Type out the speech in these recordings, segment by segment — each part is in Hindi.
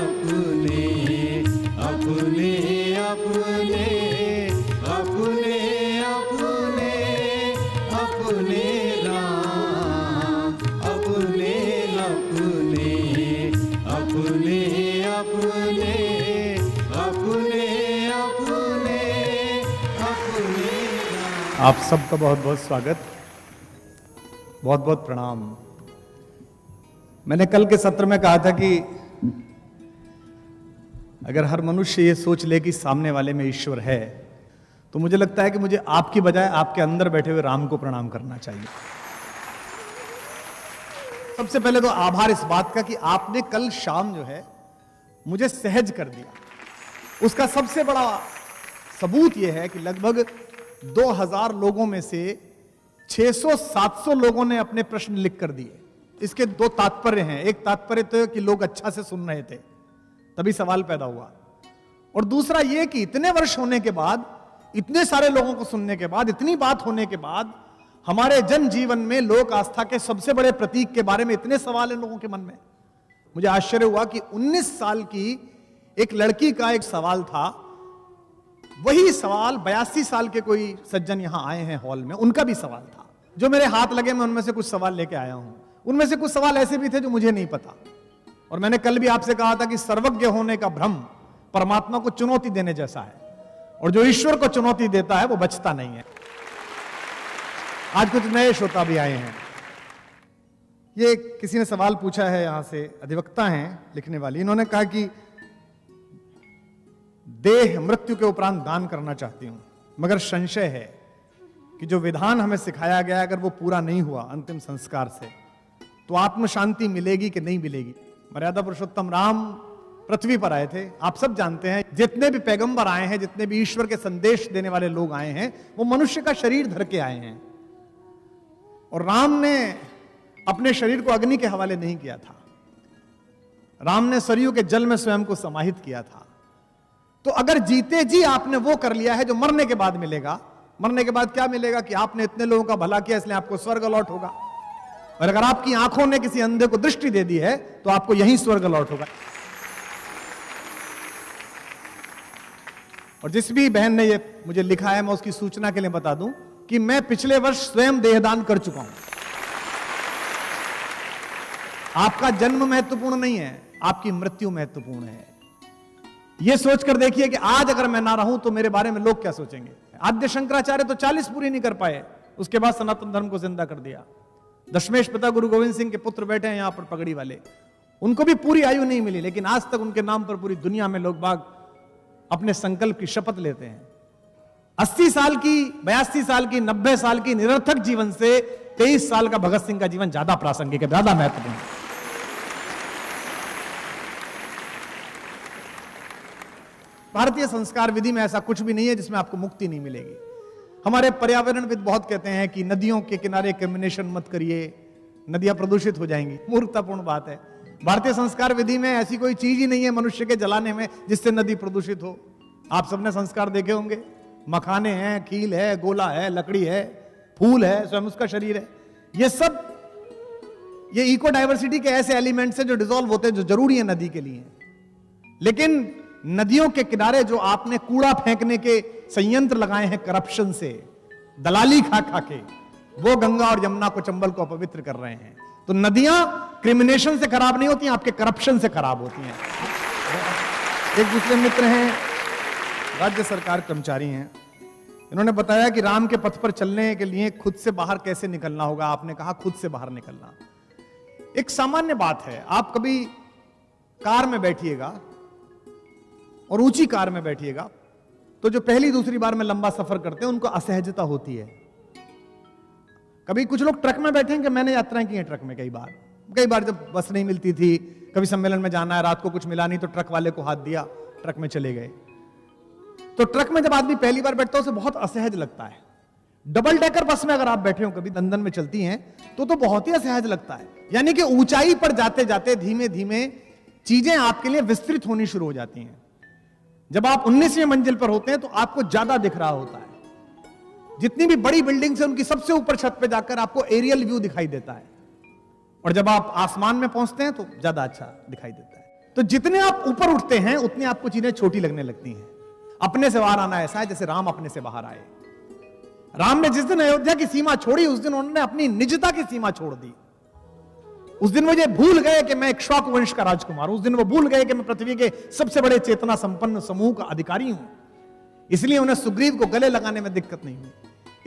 अपने अपने अपने अपने अपने अपने राम अपने अपने अपने अपने अपने अपने अपने राम। आप सबका बहुत बहुत स्वागत, बहुत बहुत प्रणाम। मैंने कल के सत्र में कहा था कि अगर हर मनुष्य ये सोच ले कि सामने वाले में ईश्वर है, तो मुझे लगता है कि मुझे आपकी बजाय आपके अंदर बैठे हुए राम को प्रणाम करना चाहिए। सबसे पहले तो आभार इस बात का कि आपने कल शाम जो है मुझे सहज कर दिया। उसका सबसे बड़ा सबूत यह है कि लगभग 2000 लोगों में से 600-700 लोगों ने अपने प्रश्न लिख कर दिए। इसके दो तात्पर्य हैं। एक तात्पर्य तो कि लोग अच्छा से सुन रहे थे, तभी सवाल पैदा हुआ, और दूसरा यह कि इतने वर्ष होने के बाद, इतने सारे लोगों को सुनने के बाद, इतनी बात होने के बाद, हमारे जन जीवन में लोक आस्था के सबसे बड़े प्रतीक के बारे में इतने सवाल हैं लोगों के मन में। मुझे आश्चर्य हुआ कि 19 साल की एक लड़की का एक सवाल था, वही सवाल 82 साल के कोई सज्जन यहां आए हैं हॉल में, उनका भी सवाल था। जो मेरे हाथ लगे, मैं उनमें से कुछ सवाल लेके आया हूं। उनमें से कुछ सवाल ऐसे भी थे जो मुझे नहीं पता, और मैंने कल भी आपसे कहा था कि सर्वज्ञ होने का भ्रम परमात्मा को चुनौती देने जैसा है, और जो ईश्वर को चुनौती देता है वो बचता नहीं है। आज कुछ नए श्रोता भी आए हैं। ये किसी ने सवाल पूछा है, यहां से अधिवक्ता हैं लिखने वाली, इन्होंने कहा कि देह मृत्यु के उपरांत दान करना चाहती हूं, मगर संशय है कि जो विधान हमें सिखाया गया, अगर वो पूरा नहीं हुआ अंतिम संस्कार से, तो आत्म शांति मिलेगी कि नहीं मिलेगी। मर्यादा पुरुषोत्तम राम पृथ्वी पर आए थे, आप सब जानते हैं। जितने भी पैगंबर आए हैं, जितने भी ईश्वर के संदेश देने वाले लोग आए हैं, वो मनुष्य का शरीर धर के आए हैं, और राम ने अपने शरीर को अग्नि के हवाले नहीं किया था। राम ने सरयू के जल में स्वयं को समाहित किया था। तो अगर जीते जी आपने वो कर लिया है जो मरने के बाद मिलेगा, मरने के बाद क्या मिलेगा कि आपने इतने लोगों का भला किया, इसलिए आपको स्वर्ग अलॉट होगा। और अगर आपकी आंखों ने किसी अंधे को दृष्टि दे दी है, तो आपको यही स्वर्ग अलॉट होगा। और जिस भी बहन ने ये मुझे लिखा है, मैं उसकी सूचना के लिए बता दूं कि मैं पिछले वर्ष स्वयं देहदान कर चुका हूं। आपका जन्म महत्वपूर्ण नहीं है, आपकी मृत्यु महत्वपूर्ण है। यह सोचकर देखिए कि आज अगर मैं ना रहूं तो मेरे बारे में लोग क्या सोचेंगे। आद्य शंकराचार्य तो 40 पूरी नहीं कर पाए, उसके बाद सनातन धर्म को जिंदा कर दिया। दशमेश पिता गुरु गोविंद सिंह के पुत्र बैठे हैं यहां पर पगड़ी वाले, उनको भी पूरी आयु नहीं मिली, लेकिन आज तक उनके नाम पर पूरी दुनिया में लोग बाग अपने संकल्प की शपथ लेते हैं। 80 साल की, 82 साल की, 90 साल की निरर्थक जीवन से 23 साल का भगत सिंह का जीवन ज्यादा प्रासंगिक है, ज्यादा महत्वपूर्ण है। भारतीय संस्कार विधि में ऐसा कुछ भी नहीं है जिसमें आपको मुक्ति नहीं मिलेगी। हमारे पर्यावरणविद बहुत कहते हैं कि नदियों के किनारे कैमिनेशन मत करिए, नदियां प्रदूषित हो जाएंगी। मूर्खतापूर्ण बात है। भारतीय संस्कार विधि में ऐसी कोई चीज ही नहीं है मनुष्य के जलाने में जिससे नदी प्रदूषित हो। आप सबने संस्कार देखे होंगे, मखाने हैं, कील है, गोला है, लकड़ी है, फूल है, स्वयं उसका शरीर है। ये सब, ये इको डाइवर्सिटी के ऐसे एलिमेंट्स हैं जो डिसॉल्व होते हैं, जो जरूरी है नदी के लिए। लेकिन नदियों के किनारे जो आपने कूड़ा फेंकने के संयंत्र लगाए हैं करप्शन से, दलाली खा खा के, वो गंगा और यमुना को, चंबल को अपवित्र कर रहे हैं। तो नदियां क्रिमिनेशन से खराब नहीं होती, आपके करप्शन से खराब होती हैं। एक दूसरे मित्र हैं, राज्य सरकार कर्मचारी हैं, इन्होंने बताया कि राम के पथ पर चलने के लिए खुद से बाहर कैसे निकलना होगा। आपने कहा खुद से बाहर निकलना एक सामान्य बात है। आप कभी कार में बैठिएगा और ऊंची कार में बैठिएगा, तो जो पहली दूसरी बार में लंबा सफर करते हैं उनको असहजता होती है। कभी कुछ लोग ट्रक में बैठे हैं, कि मैंने यात्राएं की हैं ट्रक में कई बार जब बस नहीं मिलती थी, कभी सम्मेलन में जाना है, रात को कुछ मिला नहीं तो ट्रक वाले को हाथ दिया, ट्रक में चले गए। तो ट्रक में जब आदमी पहली बार बैठता है उसे बहुत असहज लगता है। डबल डेकर बस में अगर आप बैठे हो, कभी दंदन में चलती हैं, तो बहुत ही असहज लगता है। यानी कि ऊंचाई पर जाते जाते धीमे धीमे चीजें आपके लिए विस्तृत होनी शुरू हो जाती हैं। जब आप 19वीं मंजिल पर होते हैं तो आपको ज्यादा दिख रहा होता है। जितनी भी बड़ी बिल्डिंग है उनकी सबसे ऊपर छत पे जाकर आपको एरियल व्यू दिखाई देता है, और जब आप आसमान में पहुंचते हैं तो ज्यादा अच्छा दिखाई देता है। तो जितने आप ऊपर उठते हैं उतनी आपको चीजें छोटी लगने लगती हैं। अपने से बाहर आना ऐसा है जैसे राम अपने से बाहर आए। राम ने जिस दिन अयोध्या की सीमा छोड़ी उस दिन उन्होंने अपनी निजता की सीमा छोड़ दी। उस दिन मुझे भूल गए कि मैं इक्ष्वाकु वंश का राजकुमार हूं। उस दिन वो भूल गए कि मैं पृथ्वी के सबसे बड़े चेतना संपन्न समूह का अधिकारी हूं। इसलिए उन्हें सुग्रीव को गले लगाने में दिक्कत नहीं हुई,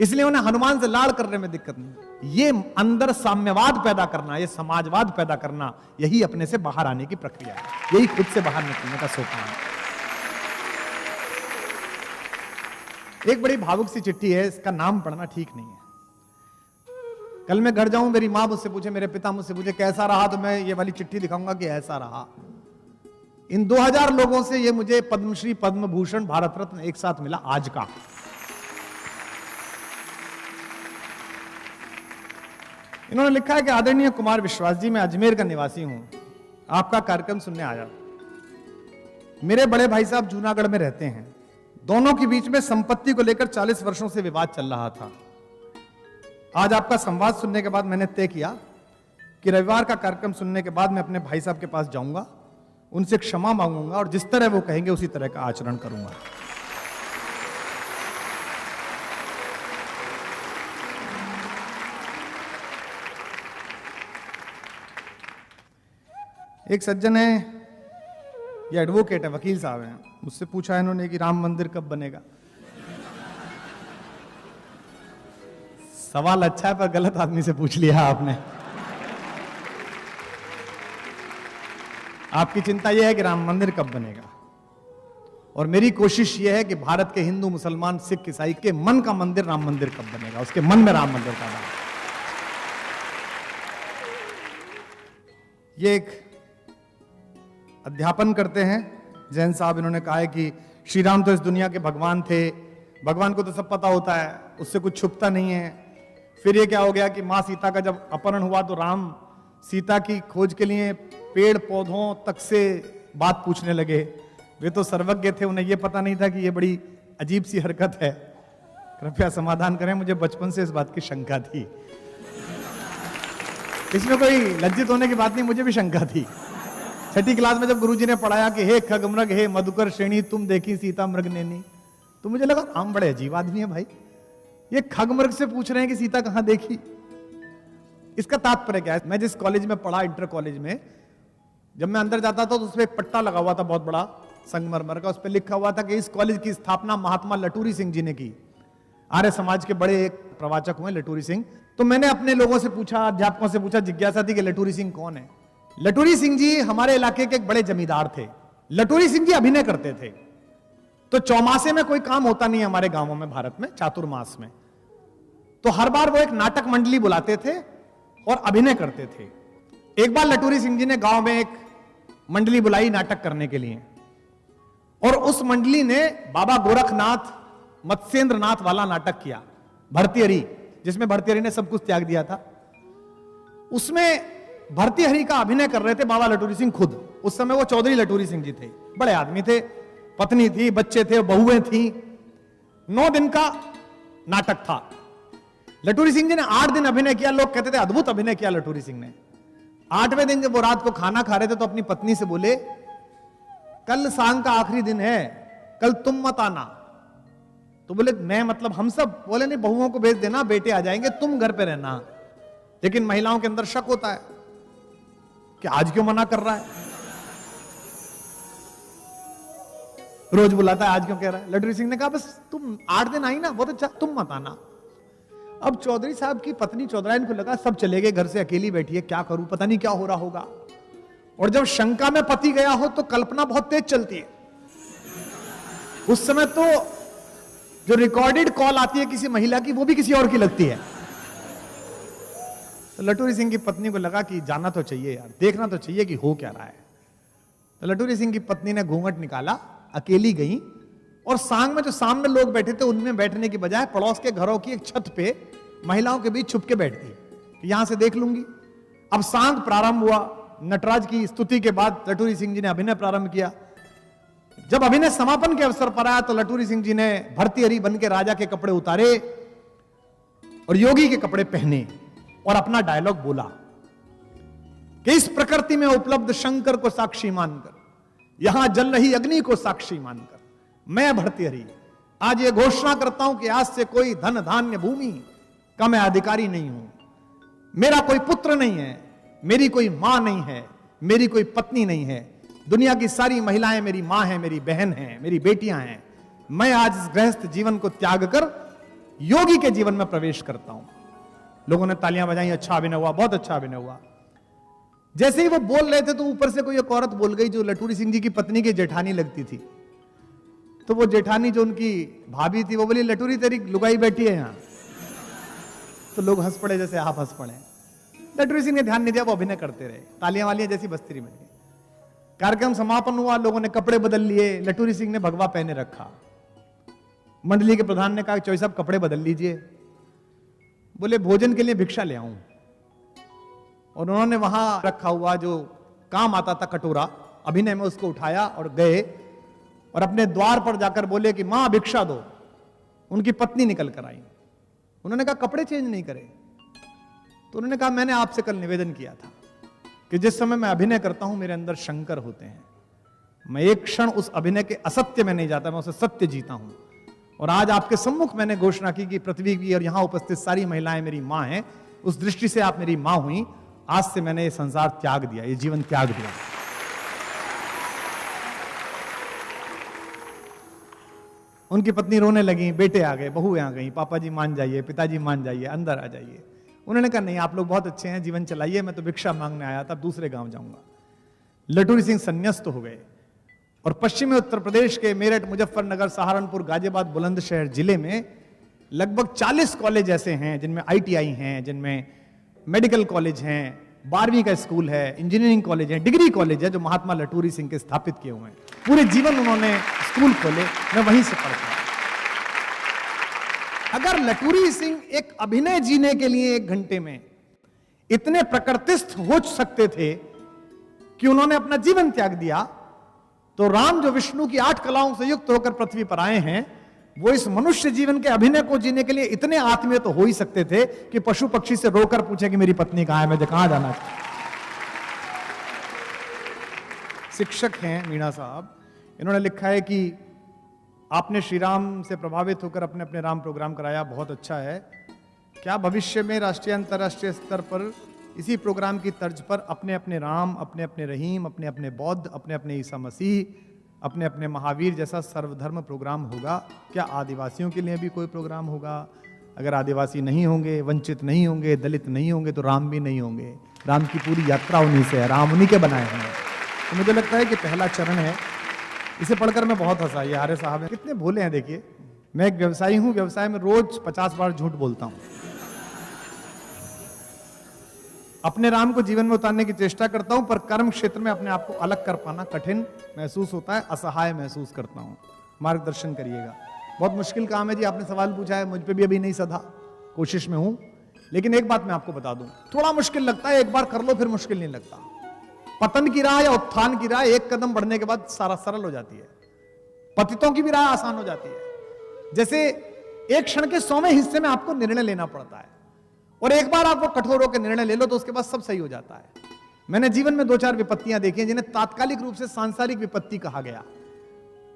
इसलिए उन्हें हनुमान से लाड़ करने में दिक्कत नहीं। ये अंदर साम्यवाद पैदा करना, ये समाजवाद पैदा करना, यही अपने से बाहर आने की प्रक्रिया है, यही खुद से बाहर निकलने का सोपान है। एक बड़ी भावुक सी चिट्ठी है, इसका नाम पढ़ना ठीक नहीं है। कल मैं घर जाऊं, मेरी मां मुझसे पूछे, मेरे पिता मुझसे पूछे कैसा रहा, तो मैं ये वाली चिट्ठी दिखाऊंगा कि ऐसा रहा। इन 2000 लोगों से ये मुझे पद्मश्री, पद्म भूषण, भारत रत्न एक साथ मिला आज का। इन्होंने लिखा है कि आदरणीय कुमार विश्वास जी, मैं अजमेर का निवासी हूं, आपका कार्यक्रम सुनने आया। मेरे बड़े भाई साहब जूनागढ़ में रहते हैं। दोनों के बीच में संपत्ति को लेकर 40 वर्षों से विवाद चल रहा था। आज आपका संवाद सुनने के बाद मैंने तय किया कि रविवार का कार्यक्रम सुनने के बाद मैं अपने भाई साहब के पास जाऊंगा, उनसे क्षमा मांगूंगा और जिस तरह वो कहेंगे उसी तरह का आचरण करूंगा। एक सज्जन है, ये एडवोकेट है, वकील साहब हैं, मुझसे पूछा इन्होंने कि राम मंदिर कब बनेगा। सवाल अच्छा है पर गलत आदमी से पूछ लिया आपने। आपकी चिंता यह है कि राम मंदिर कब बनेगा, और मेरी कोशिश यह है कि भारत के हिंदू, मुसलमान, सिख, ईसाई के मन का मंदिर राम मंदिर कब बनेगा, उसके मन में राम मंदिर का बनेगा। ये एक अध्यापन करते हैं जैन साहब, इन्होंने कहा है कि श्री राम तो इस दुनिया के भगवान थे, भगवान को तो सब पता होता है, उससे कुछ छुपता नहीं है। फिर ये क्या हो गया कि माँ सीता का जब अपहरण हुआ तो राम सीता की खोज के लिए पेड़ पौधों तक से बात पूछने लगे। वे तो सर्वज्ञ थे, उन्हें यह पता नहीं था कि यह बड़ी अजीब सी हरकत है। कृपया समाधान करें, मुझे बचपन से इस बात की शंका थी। इसमें कोई लज्जित होने की बात नहीं, मुझे भी शंका थी। 6ठी क्लास में जब गुरुजी ने पढ़ाया कि हे खगमृग हे मधुकर श्रेणी तुम देखी सीता मृग नैनी, तो मुझे लगा हम बड़े अजीब आदमी है भाई, ये खगमृग से पूछ रहे हैं कि सीता कहां देखी। इसका तात्पर्य क्या है? मैं जिस कॉलेज में पढ़ा, इंटर कॉलेज में, जब मैं अंदर जाता था तो उसपे एक पट्टा लगा हुआ था बहुत बड़ा संगमरमर का, उस पर लिखा हुआ था कि इस कॉलेज की स्थापना महात्मा लटूरी सिंह जी ने की। आर्य समाज के बड़े एक प्रवाचक हुए लटूरी सिंह। तो मैंने अपने लोगों से पूछा, अध्यापकों से पूछा, जिज्ञासा थी कि लटूरी सिंह कौन है। लटूरी सिंह जी हमारे इलाके के एक बड़े जमींदार थे। लटूरी सिंह जी अभिनय करते थे। तो चौमासे में कोई काम होता नहीं हमारे गांवों में, भारत में चातुर्मास में, तो हर बार वो एक नाटक मंडली बुलाते थे और अभिनय करते थे। एक बार लटूरी सिंह जी ने गांव में एक मंडली बुलाई नाटक करने के लिए, और उस मंडली ने बाबा गोरखनाथ मत्स्येंद्र नाथ वाला नाटक किया, भर्तृहरि, जिसमें भर्तृहरि ने सब कुछ त्याग दिया था। उसमें भर्तृहरि का अभिनय कर रहे थे बाबा लटूरी सिंह खुद। उस समय वो चौधरी लटूरी सिंह जी थे, बड़े आदमी थे, पत्नी थी, बच्चे थे, बहुएं थी। 9 दिन का नाटक था। लटूरी सिंह जी ने 8 दिन अभिनय किया। लोग कहते थे अद्भुत अभिनय किया लटूरी सिंह ने। 8वें दिन जब वो रात को खाना खा रहे थे तो अपनी पत्नी से बोले, कल सांग का आखिरी दिन है, कल तुम मत आना। तो बोले मैं मतलब हम सब? बोले नहीं, बहुओं को भेज देना, बेटे आ जाएंगे, तुम घर पे रहना। लेकिन महिलाओं के अंदर शक होता है कि आज क्यों मना कर रहा है, रोज बुलाता है, आज क्यों कह रहा है। लटूरी सिंह ने कहा बस तुम 8 दिन आई ना, बहुत अच्छा, तुम मत आना। अब चौधरी साहब की पत्नी चौधराइन को लगा सब चले गए, घर से अकेली बैठी है, क्या करूं, पता नहीं क्या हो रहा होगा। और जब शंका में पति गया हो तो कल्पना बहुत तेज चलती है। उस समय तो जो रिकॉर्डेड कॉल आती है किसी महिला की, वो भी किसी और की लगती है। तो लटूरी सिंह की पत्नी को लगा कि जाना तो चाहिए यार, देखना तो चाहिए कि हो क्या रहा है। तो लटूरी सिंह की पत्नी ने घूंघट निकाला, अकेली गई, और सांग में जो सामने लोग बैठे थे उनमें बैठने की बजाय पड़ोस के घरों की एक छत पे महिलाओं के बीच छुप के बैठ गई, यहां से देख लूंगी। अब सांग प्रारंभ हुआ। नटराज की स्तुति के बाद लटूरी सिंह जी ने अभिनय प्रारंभ किया। जब अभिनय समापन के अवसर पर आया तो लटूरी सिंह जी ने भर्तृहरि बन के राजा के कपड़े उतारे और योगी के कपड़े पहने और अपना डायलॉग बोला कि इस प्रकृति में उपलब्ध शंकर को साक्षी मानकर यहां जल रही अग्नि को साक्षी मानकर मैं भर्तृहरि आज ये घोषणा करता हूं कि आज से कोई धन धान्य भूमि का मैं अधिकारी नहीं हूं। मेरा कोई पुत्र नहीं है, मेरी कोई मां नहीं है, मेरी कोई पत्नी नहीं है। दुनिया की सारी महिलाएं मेरी मां हैं, मेरी बहन हैं, मेरी बेटियां हैं। मैं आज इस गृहस्थ जीवन को त्याग कर योगी के जीवन में प्रवेश करता हूं। लोगों ने तालियां बजाई, अच्छा अभिनय हुआ, बहुत अच्छा अभिनय हुआ। जैसे ही वो बोल रहे थे तो ऊपर से कोई एक औरत बोल गई जो लटूरी सिंह जी की पत्नी की जेठानी लगती थी। तो वो जेठानी जो उनकी भाभी थी वो बोली, लटूरी तेरी लुगाई बैठी है यहां। तो लोग हंस पड़े, जैसे आप हंस पड़े। लटूरी सिंह ने ध्यान नहीं दिया, वो अभिनय करते रहे, तालियां वालियां जैसी बजती रही। कार्यक्रम समापन हुआ, लोगों ने कपड़े बदल लिए, लटूरी सिंह ने भगवा पहने रखा। मंडली के प्रधान ने कहा, चौधरी साहब कपड़े बदल लीजिए। बोले भोजन के लिए भिक्षा ले आऊं। और उन्होंने वहां रखा हुआ जो काम आता था कटोरा, अभिनय में उसको उठाया और गए और अपने द्वार पर जाकर बोले कि मां भिक्षा दो। उनकी पत्नी निकल कर आई। उन्होंने कहा कपड़े चेंज नहीं करे। तो उन्होंने कहा मैंने आपसे कल निवेदन किया था कि जिस समय मैं अभिनय करता हूं मेरे अंदर शंकर होते हैं। मैं एक क्षण उस अभिनय के असत्य में नहीं जाता, मैं उसे सत्य जीता हूं। और आज आपके सम्मुख मैंने घोषणा की कि पृथ्वी की और यहां उपस्थित सारी महिलाएं मेरी मां हैं। उस दृष्टि से आप मेरी मां हुई। आज से मैंने ये संसार त्याग दिया, ये जीवन त्याग दिया। उनकी पत्नी रोने लगी, बेटे आ गए, बहुएं आ गई, पापा जी मान जाइए, पिताजी मान जाइए, अंदर आ जाइए। उन्होंने कहा नहीं, आप लोग बहुत अच्छे हैं, जीवन चलाइए, मैं तो भिक्षा मांगने आया था, दूसरे गांव जाऊंगा। लटूरी सिंह संन्यास्त हो गए और पश्चिमी उत्तर प्रदेश के मेरठ, मुजफ्फरनगर, सहारनपुर, गाजियाबाद, बुलंदशहर जिले में लगभग 40 कॉलेज ऐसे हैं जिनमें ITI हैं, जिनमें मेडिकल कॉलेज हैं, 12वीं का स्कूल है, इंजीनियरिंग कॉलेज है, डिग्री कॉलेज है, जो महात्मा लटूरी सिंह के स्थापित किए हुए हैं। पूरे जीवन उन्होंने स्कूल खोले, मैं वहीं से पढ़ता हूं। अगर लटूरी सिंह एक अभिनय जीने के लिए 1 घंटे में इतने प्रकृतिस्थ हो सकते थे कि उन्होंने अपना जीवन त्याग दिया, तो राम जो विष्णु की 8 कलाओं से युक्त होकर पृथ्वी पर आए हैं, वो इस मनुष्य जीवन के अभिनय को जीने के लिए इतने आत्मीय तो हो ही सकते थे कि पशु पक्षी से रोकर पूछे कि मेरी पत्नी कहां है, मुझे कहां जाना चाहिए। शिक्षक हैं मीणा साहब, इन्होंने लिखा है कि आपने श्री राम से प्रभावित होकर अपने अपने राम प्रोग्राम कराया, बहुत अच्छा है। क्या भविष्य में राष्ट्रीय अंतर्राष्ट्रीय स्तर पर इसी प्रोग्राम की तर्ज पर अपने अपने राम, अपने अपने रहीम, अपने अपने बौद्ध, अपने अपने ईसा मसीह, अपने अपने महावीर जैसा सर्वधर्म प्रोग्राम होगा? क्या आदिवासियों के लिए भी कोई प्रोग्राम होगा? अगर आदिवासी नहीं होंगे, वंचित नहीं होंगे, दलित नहीं होंगे, तो राम भी नहीं होंगे। राम की पूरी यात्रा उन्हीं से है, राम उन्हीं के बनाए हैं। तो मुझे लगता है कि पहला चरण है। इसे पढ़कर मैं बहुत हंसा। ये आर्य साहब हैं, कितने भोले हैं। देखिए, मैं एक व्यवसायी हूं, व्यवसाय में रोज 50 बार झूठ बोलता हूं। अपने राम को जीवन में उतारने की चेष्टा करता हूं, पर कर्म क्षेत्र में अपने आप को अलग कर पाना कठिन महसूस होता है, असहाय महसूस करता हूं। मार्गदर्शन करिएगा। बहुत मुश्किल काम है जी, आपने सवाल पूछा है, मुझ पे भी अभी नहीं सधा, कोशिश में हूं। लेकिन एक बात मैं आपको बता दूं, थोड़ा मुश्किल लगता है, एक बार कर लो फिर मुश्किल नहीं लगता। पतन की राह या उत्थान की राह एक कदम बढ़ने के बाद सारा सरल हो जाती है। पतितों की भी राह आसान हो जाती है। जैसे एक क्षण के 100वें हिस्से में आपको निर्णय लेना पड़ता है, और एक बार आप वो कठोर होकर निर्णय ले लो तो उसके बाद सब सही हो जाता है। मैंने जीवन में 2-4 विपत्तियां देखी हैं जिन्हें तात्कालिक रूप से सांसारिक विपत्ति कहा गया,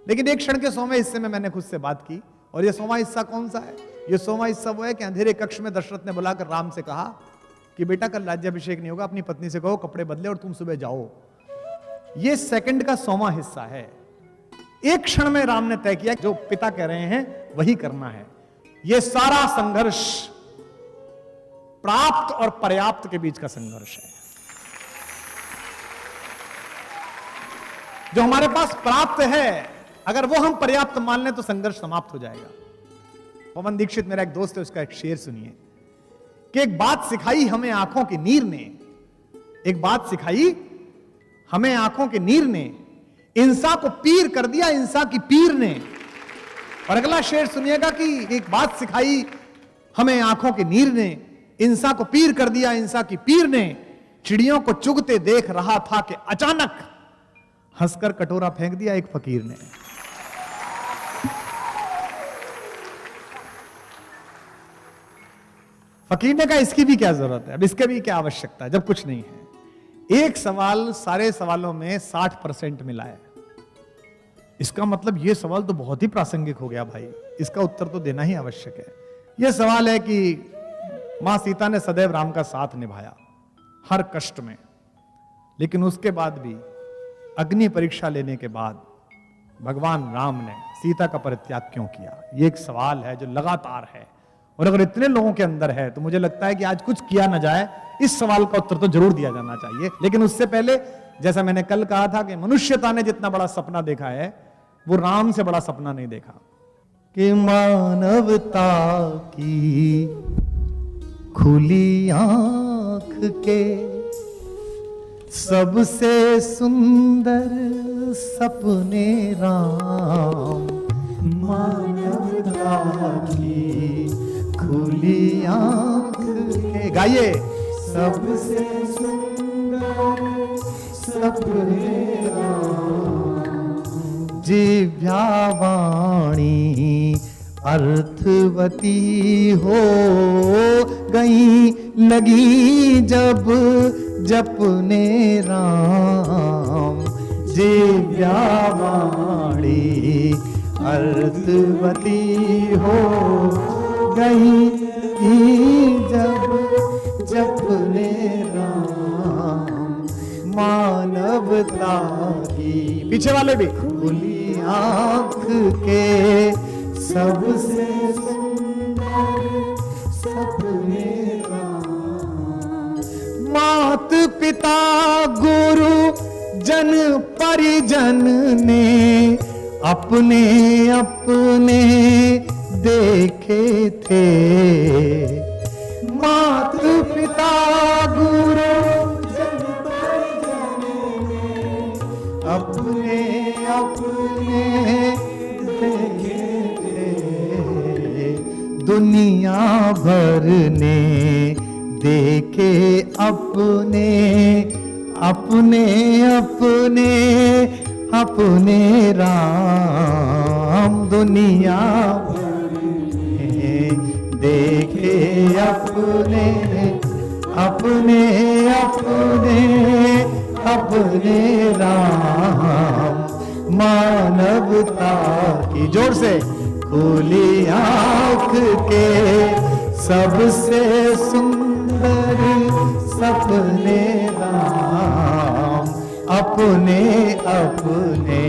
लेकिन एक क्षण के 100वें हिस्से में मैंने खुद से बात की। और ये 100वां हिस्सा कौन सा है? ये 100वां हिस्सा वो है कि अंधेरे कक्ष में दशरथ ने बुलाकर राम से कहा कि बेटा कल राज्याभिषेक नहीं होगा, अपनी पत्नी से कहो कपड़े बदले और तुम सुबह जाओ। ये सेकंड का 100वां हिस्सा है। एक क्षण में राम ने तय किया जो पिता कह रहे हैं वही करना है। ये सारा संघर्ष प्राप्त और पर्याप्त के बीच का संघर्ष है। जो हमारे पास प्राप्त है, अगर वो हम पर्याप्त मान लें तो संघर्ष समाप्त हो जाएगा। पवन दीक्षित मेरा एक दोस्त है, उसका एक शेर सुनिए कि एक बात सिखाई हमें आंखों की नीर ने, एक बात सिखाई हमें आंखों की नीर ने, इंसा को पीर कर दिया इंसा की पीर ने। और अगला शेर सुनिएगा कि एक बात सिखाई हमें आंखों की नीर ने, इंसा को पीर कर दिया इंसा की पीर ने। चिड़ियों को चुगते देख रहा था कि अचानक हंसकर कटोरा फेंक दिया एक फकीर ने। फकीर ने कहा इसकी भी क्या जरूरत है, अब इसके भी क्या आवश्यकता है जब कुछ नहीं है। एक सवाल सारे सवालों में 60% मिला है। इसका मतलब ये सवाल तो बहुत ही प्रासंगिक हो गया भाई, इसका उत्तर तो देना ही आवश्यक है। यह सवाल है कि मां सीता ने सदैव राम का साथ निभाया हर कष्ट में, लेकिन उसके बाद भी अग्नि परीक्षा लेने के बाद भगवान राम ने सीता का परित्याग क्यों किया? ये एक सवाल है जो लगातार है, और अगर इतने लोगों के अंदर है तो मुझे लगता है कि आज कुछ किया न जाए, इस सवाल का उत्तर तो जरूर दिया जाना चाहिए। लेकिन उससे पहले, जैसा मैंने कल कहा था कि मनुष्यता ने जितना बड़ा सपना देखा है वो राम से बड़ा सपना नहीं देखा, कि मानवता की खुली आंख के सबसे सुंदर सपने राम, मानवता की खुली आंख के, गाइए, सबसे सुंदर सपने राम, जिह्वा वाणी अर्थवती हो गई लगी जब जपने राम, जिह्वा वाणी अर्थवती हो गई जब जपने राम, मानवता की, पीछे वाले भी, खुली आंख के सबसे सुंदर सपने राम, मात पिता गुरु जन परिजन ने अपने अपने देखे थे, मात पिता गुरु जन परिजन ने अपने अपने देखे थे, दुनिया भर ने देखे अपने अपने अपने अपने राम, दुनिया भर ने देखे अपने अपने अपने अपने राम, मानवता की, जोर से, खुली आंख के सबसे सुंदर सपने राम, अपने अपने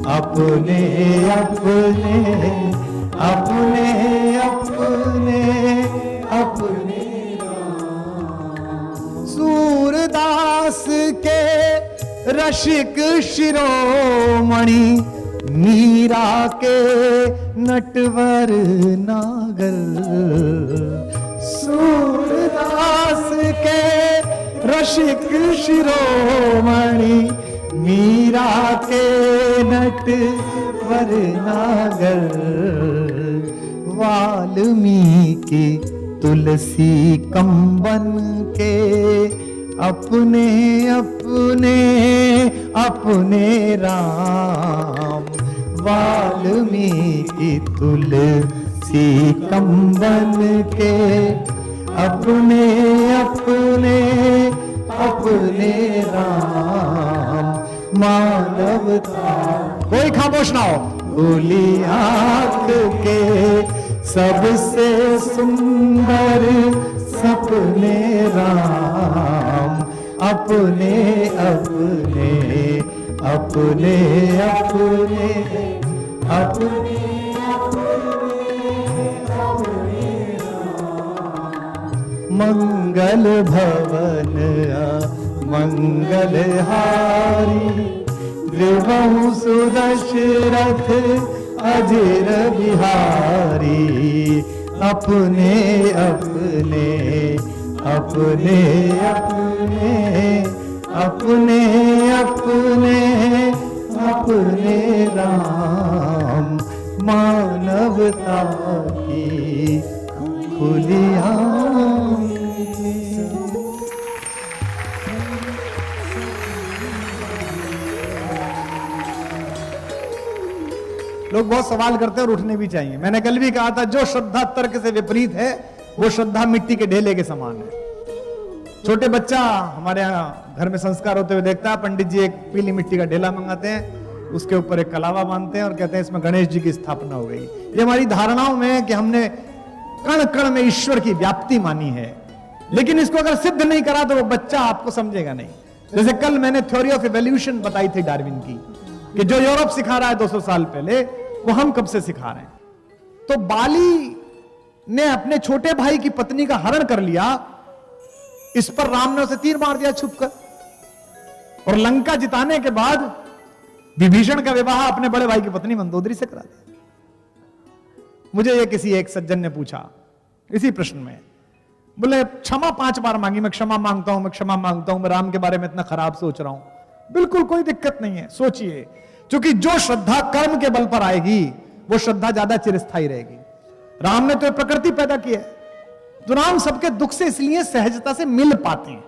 अपने अपने अपने अपने अपने राम, सूरदास के रसिक शिरोमणि मीरा के नटवर नागर, सूरदास के रसिक शिरोमणि मीरा के नटवर नागर, वाल्मीकि तुलसी कंबन के अपने अपने अपने राम, वाल्मीकि तुलसी कंबन के अपने अपने अपने राम, मानवता, कोई खामोश ना हो, खुली आंख के सबसे सुंदर सपने राम, अपने अपने अपने अपने अपने अपने मंगल भवन मंगल हारी, द्रिवहु सुदशरथ अजर बिहारी, अपने अपने अपने अपने अपने अपने अपने राम, मानवता की खुली आंखें। लोग बहुत सवाल करते हैं और उठने भी चाहिए। मैंने कल भी कहा था, जो श्रद्धा तर्क से विपरीत है वो श्रद्धा मिट्टी के ढेले के समान है। छोटे बच्चा हमारे यहाँ घर में संस्कार होते हुए देखता है, पंडित जी एक पीली मिट्टी का ढेला मंगाते हैं, उसके ऊपर एक कलावा बांधते हैं और कहते हैं इसमें गणेश जी की स्थापना हो गई। ये हमारी धारणाओं में है कि हमने कण कण में ईश्वर की व्याप्ति मानी है, लेकिन इसको अगर सिद्ध नहीं करा तो वो बच्चा आपको समझेगा नहीं। जैसे कल मैंने थ्योरी ऑफ इवोल्यूशन बताई थी डार्विन की, कि जो यूरोप सिखा रहा है 200 साल पहले, वो हम कब से सिखा रहे हैं। तो बाली ने अपने छोटे भाई की पत्नी का हरण कर लिया, इस पर राम ने उसे तीर मार दिया छुपकर, और लंका जिताने के बाद विभीषण का विवाह अपने बड़े भाई की पत्नी मंदोदरी से करा दिया। मुझे ये किसी एक सज्जन ने पूछा इसी प्रश्न में, बोले क्षमा 5 बार मांगी, मैं क्षमा मांगता हूं, मैं क्षमा मांगता हूं, मैं राम के बारे में इतना खराब सोच रहा हूं। बिल्कुल कोई दिक्कत नहीं है, सोचिए, क्योंकि जो श्रद्धा कर्म के बल पर आएगी वो श्रद्धा ज्यादा चिरस्थायी रहेगी। राम ने तो प्रकृति पैदा की है, तो राम सबके दुख से इसलिए सहजता से मिल पाते हैं।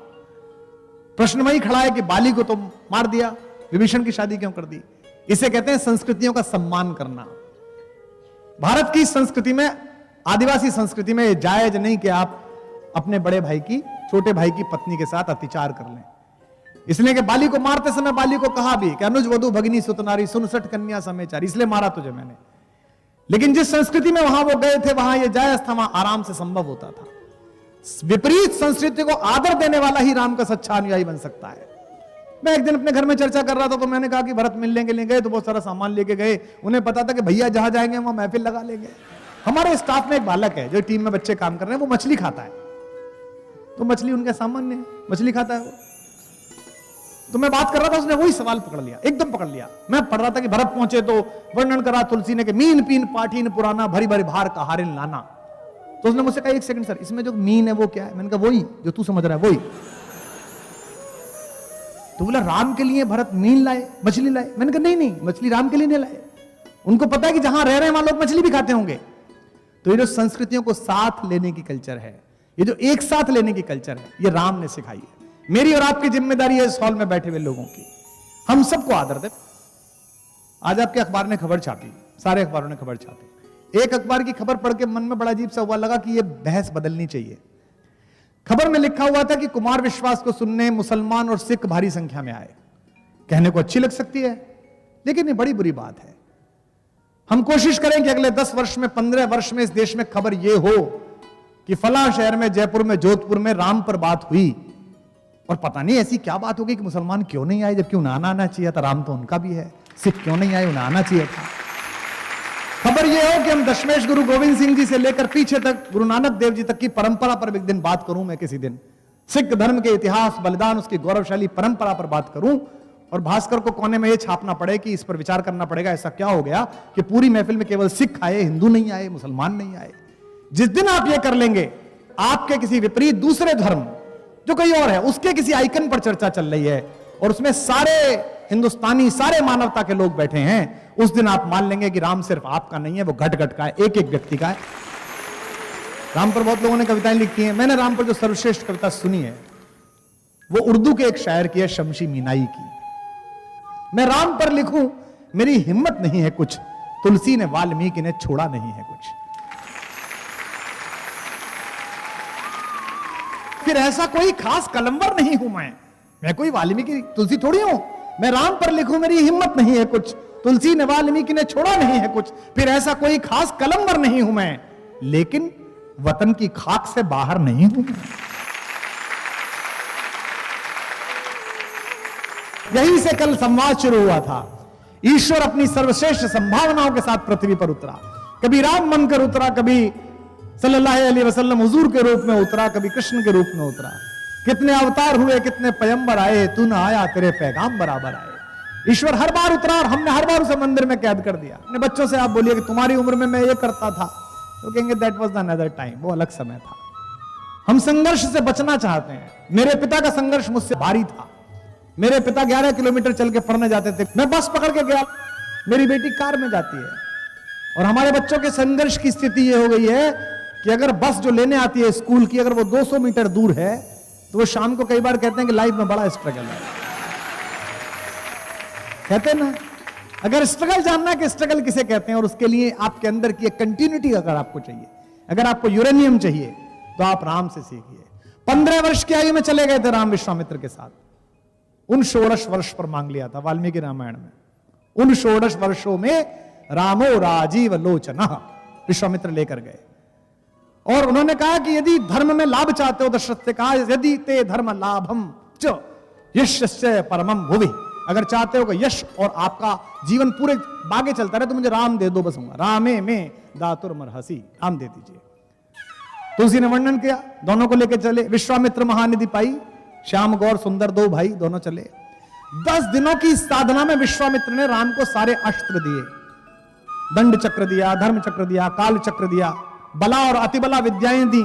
प्रश्न वही खड़ा है कि बाली को तो मार दिया, विभीषण की शादी क्यों कर दी? इसे कहते हैं संस्कृतियों का सम्मान करना। भारत की संस्कृति में, आदिवासी संस्कृति में, यह जायज नहीं कि आप अपने बड़े भाई की, छोटे भाई की पत्नी के साथ अत्याचार कर लें। इसलिए कि बाली को मारते समय बाली को कहा भी कि अनुज वधु भगिनी सुतनारी 69 कन्या समेचारी, इसलिए मारा तुझे मैंने। लेकिन जिस संस्कृति में वहां वो गए थे वहां ये जायज था, वहां आराम से संभव होता था। विपरीत संस्कृति को आदर देने वाला ही राम का सच्चा अनुयायी बन सकता है। मैं एक दिन अपने घर में चर्चा कर रहा था, तो मैंने कहा कि भरत मिलने के लिए गए तो बहुत सारा सामान लेके गए। उन्हें पता था कि भैया जहां जाएंगे वहां महफिल लगा लेंगे। हमारे स्टाफ में एक बालक है जो टीम में बच्चे काम कर रहे हैं, वो मछली खाता है, तो मछली उनके सामान्य है, मछली खाता है वो। तो मैं बात कर रहा था, उसने वही सवाल पकड़ लिया, एकदम पकड़ लिया। मैं पढ़ रहा था कि भरत पहुंचे तो वर्णन करा तुलसी ने कि मीन पीन पाठीन पुराना भरी भरी भार का हारिन लाना। तो उसने मुझसे कहा 1 सेकंड सर, इसमें जो मीन है वो क्या है? मैंने कहा वही जो तू समझ रहा है, वही। तो बोला राम के लिए भरत मीन लाए, मछली लाए? मैंने कहा नहीं, मछली राम के लिए नहीं लाए, उनको पता है कि जहां रह रहे हैं वहां लोग मछली भी खाते होंगे। तो ये जो संस्कृतियों को साथ लेने की कल्चर है, ये जो एक साथ लेने की कल्चर है, ये राम ने सिखाई है। मेरी और आपकी जिम्मेदारी है इस हॉल में बैठे हुए लोगों की, हम सबको आदर दे। आज आपके अखबार ने खबर छापी, सारे अखबारों ने खबर छापी। एक अखबार की खबर पढ़ के मन में बड़ा अजीब सा हुआ, लगा कि ये बहस बदलनी चाहिए। खबर में लिखा हुआ था कि कुमार विश्वास को सुनने मुसलमान और सिख भारी संख्या में आए। कहने को अच्छी लग सकती है, लेकिन ये बड़ी बुरी बात है। हम कोशिश करें कि अगले 10 वर्ष में, 15 वर्ष में इस देश में खबर यह हो कि फला शहर में, जयपुर में, जोधपुर में राम पर बात हुई, और पता नहीं ऐसी क्या बात होगी कि मुसलमान क्यों नहीं आए, जबकि उन्हें आना चाहिए था, राम तो उनका भी है। सिख क्यों नहीं आए, उन्हें आना चाहिए था। खबर यह हो कि हम दशमेश गुरु गोविंद सिंह जी से लेकर पीछे तक गुरु नानक देव जी तक की परंपरा पर एक दिन बात करूं। मैं किसी दिन सिख धर्म के इतिहास, बलिदान, उसकी गौरवशाली परंपरा पर बात करूं, और भास्कर को कोने में यह छापना पड़े कि इस पर विचार करना पड़ेगा, ऐसा क्या हो गया कि पूरी महफिल में केवल सिख आए, हिंदू नहीं आए, मुसलमान नहीं आए। जिस दिन आप यह कर लेंगे, आपके किसी विपरीत दूसरे धर्म जो कहीं और है, उसके किसी आइकन पर चर्चा चल रही है और उसमें सारे हिंदुस्तानी, सारे मानवता के लोग बैठे हैं, उस दिन आप मान लेंगे कि राम सिर्फ आपका नहीं है, वो घट घट का है, एक एक व्यक्ति का है। राम पर बहुत लोगों ने कविताएं लिखी हैं। मैंने राम पर जो सर्वश्रेष्ठ कविता सुनी है वो उर्दू के एक शायर की है, शमशी मीनाई की। मैं राम पर लिखूं, मेरी हिम्मत नहीं है कुछ, तुलसी ने वाल्मीकि ने छोड़ा नहीं है कुछ। फिर ऐसा कोई खास कलमवर नहीं हूं मैं कोई वाल्मीकि तुलसी थोड़ी हूं। मैं राम पर लिखूं, मेरी हिम्मत नहीं है कुछ, तुलसी ने वाल्मीकि ने छोड़ा नहीं है कुछ। फिर ऐसा कोई खास कलमवर नहीं हूं मैं, लेकिन वतन की खाक से बाहर नहीं हूं मैं। यहीं से कल संवाद शुरू हुआ था। ईश्वर अपनी सर्वश्रेष्ठ संभावनाओं के साथ पृथ्वी पर उतरा। कभी राम बनकर उतरा, कभी सल्लल्लाहु अलैहि वसल्लम हुजूर के रूप में उतरा, कभी कृष्ण के रूप में उतरा। कितने अवतार हुए, कितने पैगंबर आए, तू न आया तेरे पैगाम बराबर आए। ईश्वर हर बार उतरा और हमने हर बार उसे मंदिर में कैद कर दिया। अपने बच्चों से आप बोलिए कि तुम्हारी उम्र में मैं ये करता था, तो कहेंगे दैट वाज अनदर टाइम, वो अलग समय था। हम संघर्ष से बचना चाहते हैं। मेरे पिता का संघर्ष मुझसे भारी था। मेरे पिता 11 किलोमीटर चल के पढ़ने जाते थे, मैं बस पकड़ के गया, मेरी बेटी कार में जाती है। और हमारे बच्चों के संघर्ष की स्थिति ये हो गई है कि अगर बस जो लेने आती है स्कूल की, अगर वो 200 मीटर दूर है, तो वो शाम को कई बार कहते हैं कि लाइफ में बड़ा स्ट्रगल है। कहते हैं ना, अगर स्ट्रगल जानना है कि स्ट्रगल किसे कहते हैं, और उसके लिए आपके अंदर की एक कंटिन्यूटी अगर आपको चाहिए, अगर आपको यूरेनियम चाहिए, तो आप राम से सीखिए। 15 वर्ष की आयु में चले गए थे राम विश्वामित्र के साथ। उन 16 वर्ष पर मांग लिया था वाल्मीकि रामायण में। उन 16 वर्षों में रामो राजीव लोचन विश्वामित्र लेकर गए और उन्होंने कहा कि यदि धर्म में लाभ चाहते हो, दशरथ से कहा यदि ते धर्म लाभम च यशस्य परमम भुवि, अगर चाहते हो कि यश और आपका जीवन पूरे बागे चलता रहे तो मुझे राम दे दो, बस हूंगा रामे में दातुर हसी, राम दे दीजिए। तो उसी ने वर्णन किया, दोनों को लेकर चले, विश्वामित्र महानिधि पाई, श्याम गौर सुंदर दो भाई दोनों चले। 10 दिनों की साधना में विश्वामित्र ने राम को सारे अस्त्र दिए, दंड चक्र दिया, धर्म चक्र दिया, काल चक्र दिया, बला और अतिबला विद्याएं दी।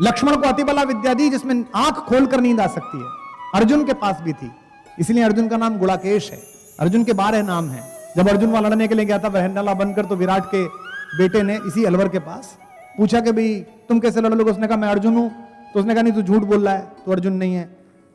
लक्ष्मण को अतिबला विद्या दी जिसमें आंख खोलकर नींद आ सकती है, अर्जुन के पास भी थी, इसलिए अर्जुन का नाम गुड़ाकेश है। अर्जुन के 12 नाम है। जब अर्जुन वहां लड़ने के लिए गया था वहंडला बनकर, तो विराट के बेटे ने इसी अलवर के पास पूछा कि भाई तुम कैसे लड़ लोगे? उसने कहा मैं अर्जुन हूं। तो उसने कहा नहीं तू झूठ बोल रहा है, तो अर्जुन नहीं है।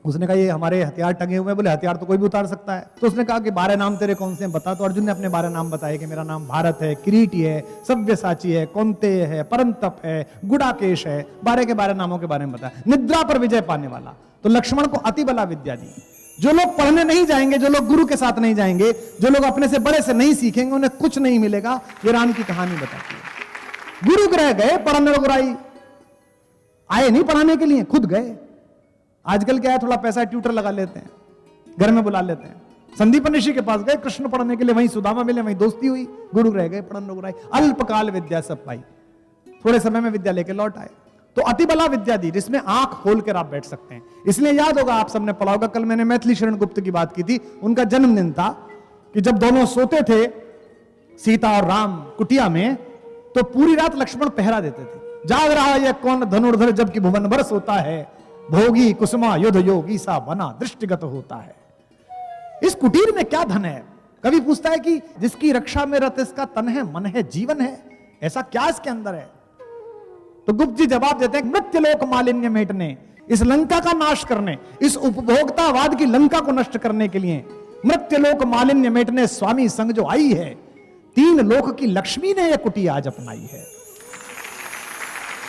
उसने कहा ये हमारे हथियार टंगे हुए हैं। बोले हथियार तो कोई भी उतार सकता है। तो उसने कहा कि 12 नाम तेरे कौन से हैं बता। तो अर्जुन ने अपने 12 नाम बताए कि मेरा नाम भारत है, किरीटी है, सव्यसाची है, कौंतेय है, परंतप है, गुड़ाकेश है। 12 के 12 नामों के बारे में बताया। निद्रा पर विजय पाने वाला। तो लक्ष्मण को अतिबला विद्या दी। जो लोग पढ़ने नहीं जाएंगे, जो लोग गुरु के साथ नहीं जाएंगे, जो लोग अपने से बड़े से नहीं सीखेंगे, उन्हें कुछ नहीं मिलेगा। ये राम की कहानी बताती है। गुरु ग्रह गए, पढ़ने रघुराई आए नहीं पढ़ाने के लिए, खुद गए। आजकल क्या है, थोड़ा पैसा ट्यूटर लगा लेते हैं, घर में बुला लेते हैं। संदीप ऋषि के पास गए कृष्ण पढ़ने के लिए, वहीं सुदामा मिले, वहीं दोस्ती हुई, गुरु रह गए, पढ़न रघुराई, अल्पकाल विद्या सब पाई, थोड़े समय में विद्या लेके लौट आए। तो अतिबला विद्या दी जिसमें आंख खोल कर आप बैठ सकते हैं। इसलिए याद होगा, आप सबने पढ़ा होगा, कल मैंने मैथिली शरण गुप्त की बात की थी। उनका जन्मदिन था कि जब दोनों सोते थे सीता और राम कुटिया में, तो पूरी रात लक्ष्मण पहरा देते थे। जाग रहा है कौन धनुर्धर जबकि भुवन भर सोता है, भोगी कुसुमा युद्ध योगी सा बना दृष्टिगत होता है। इस कुटीर में क्या धन है? कवि पूछता है कि जिसकी रक्षा में रत इसका तन है, मन है, जीवन है, ऐसा क्या इसके अंदर है? तो गुप्त जी जवाब देते हैं, मृत्यु लोक मालिन्य मेटने, इस लंका का नाश करने, इस उपभोक्तावाद की लंका को नष्ट करने के लिए मृत्यु लोक मालिन्य मेटने स्वामी संग जो आई है, 3 लोक की लक्ष्मी ने यह कुटिया आज अपनाई है।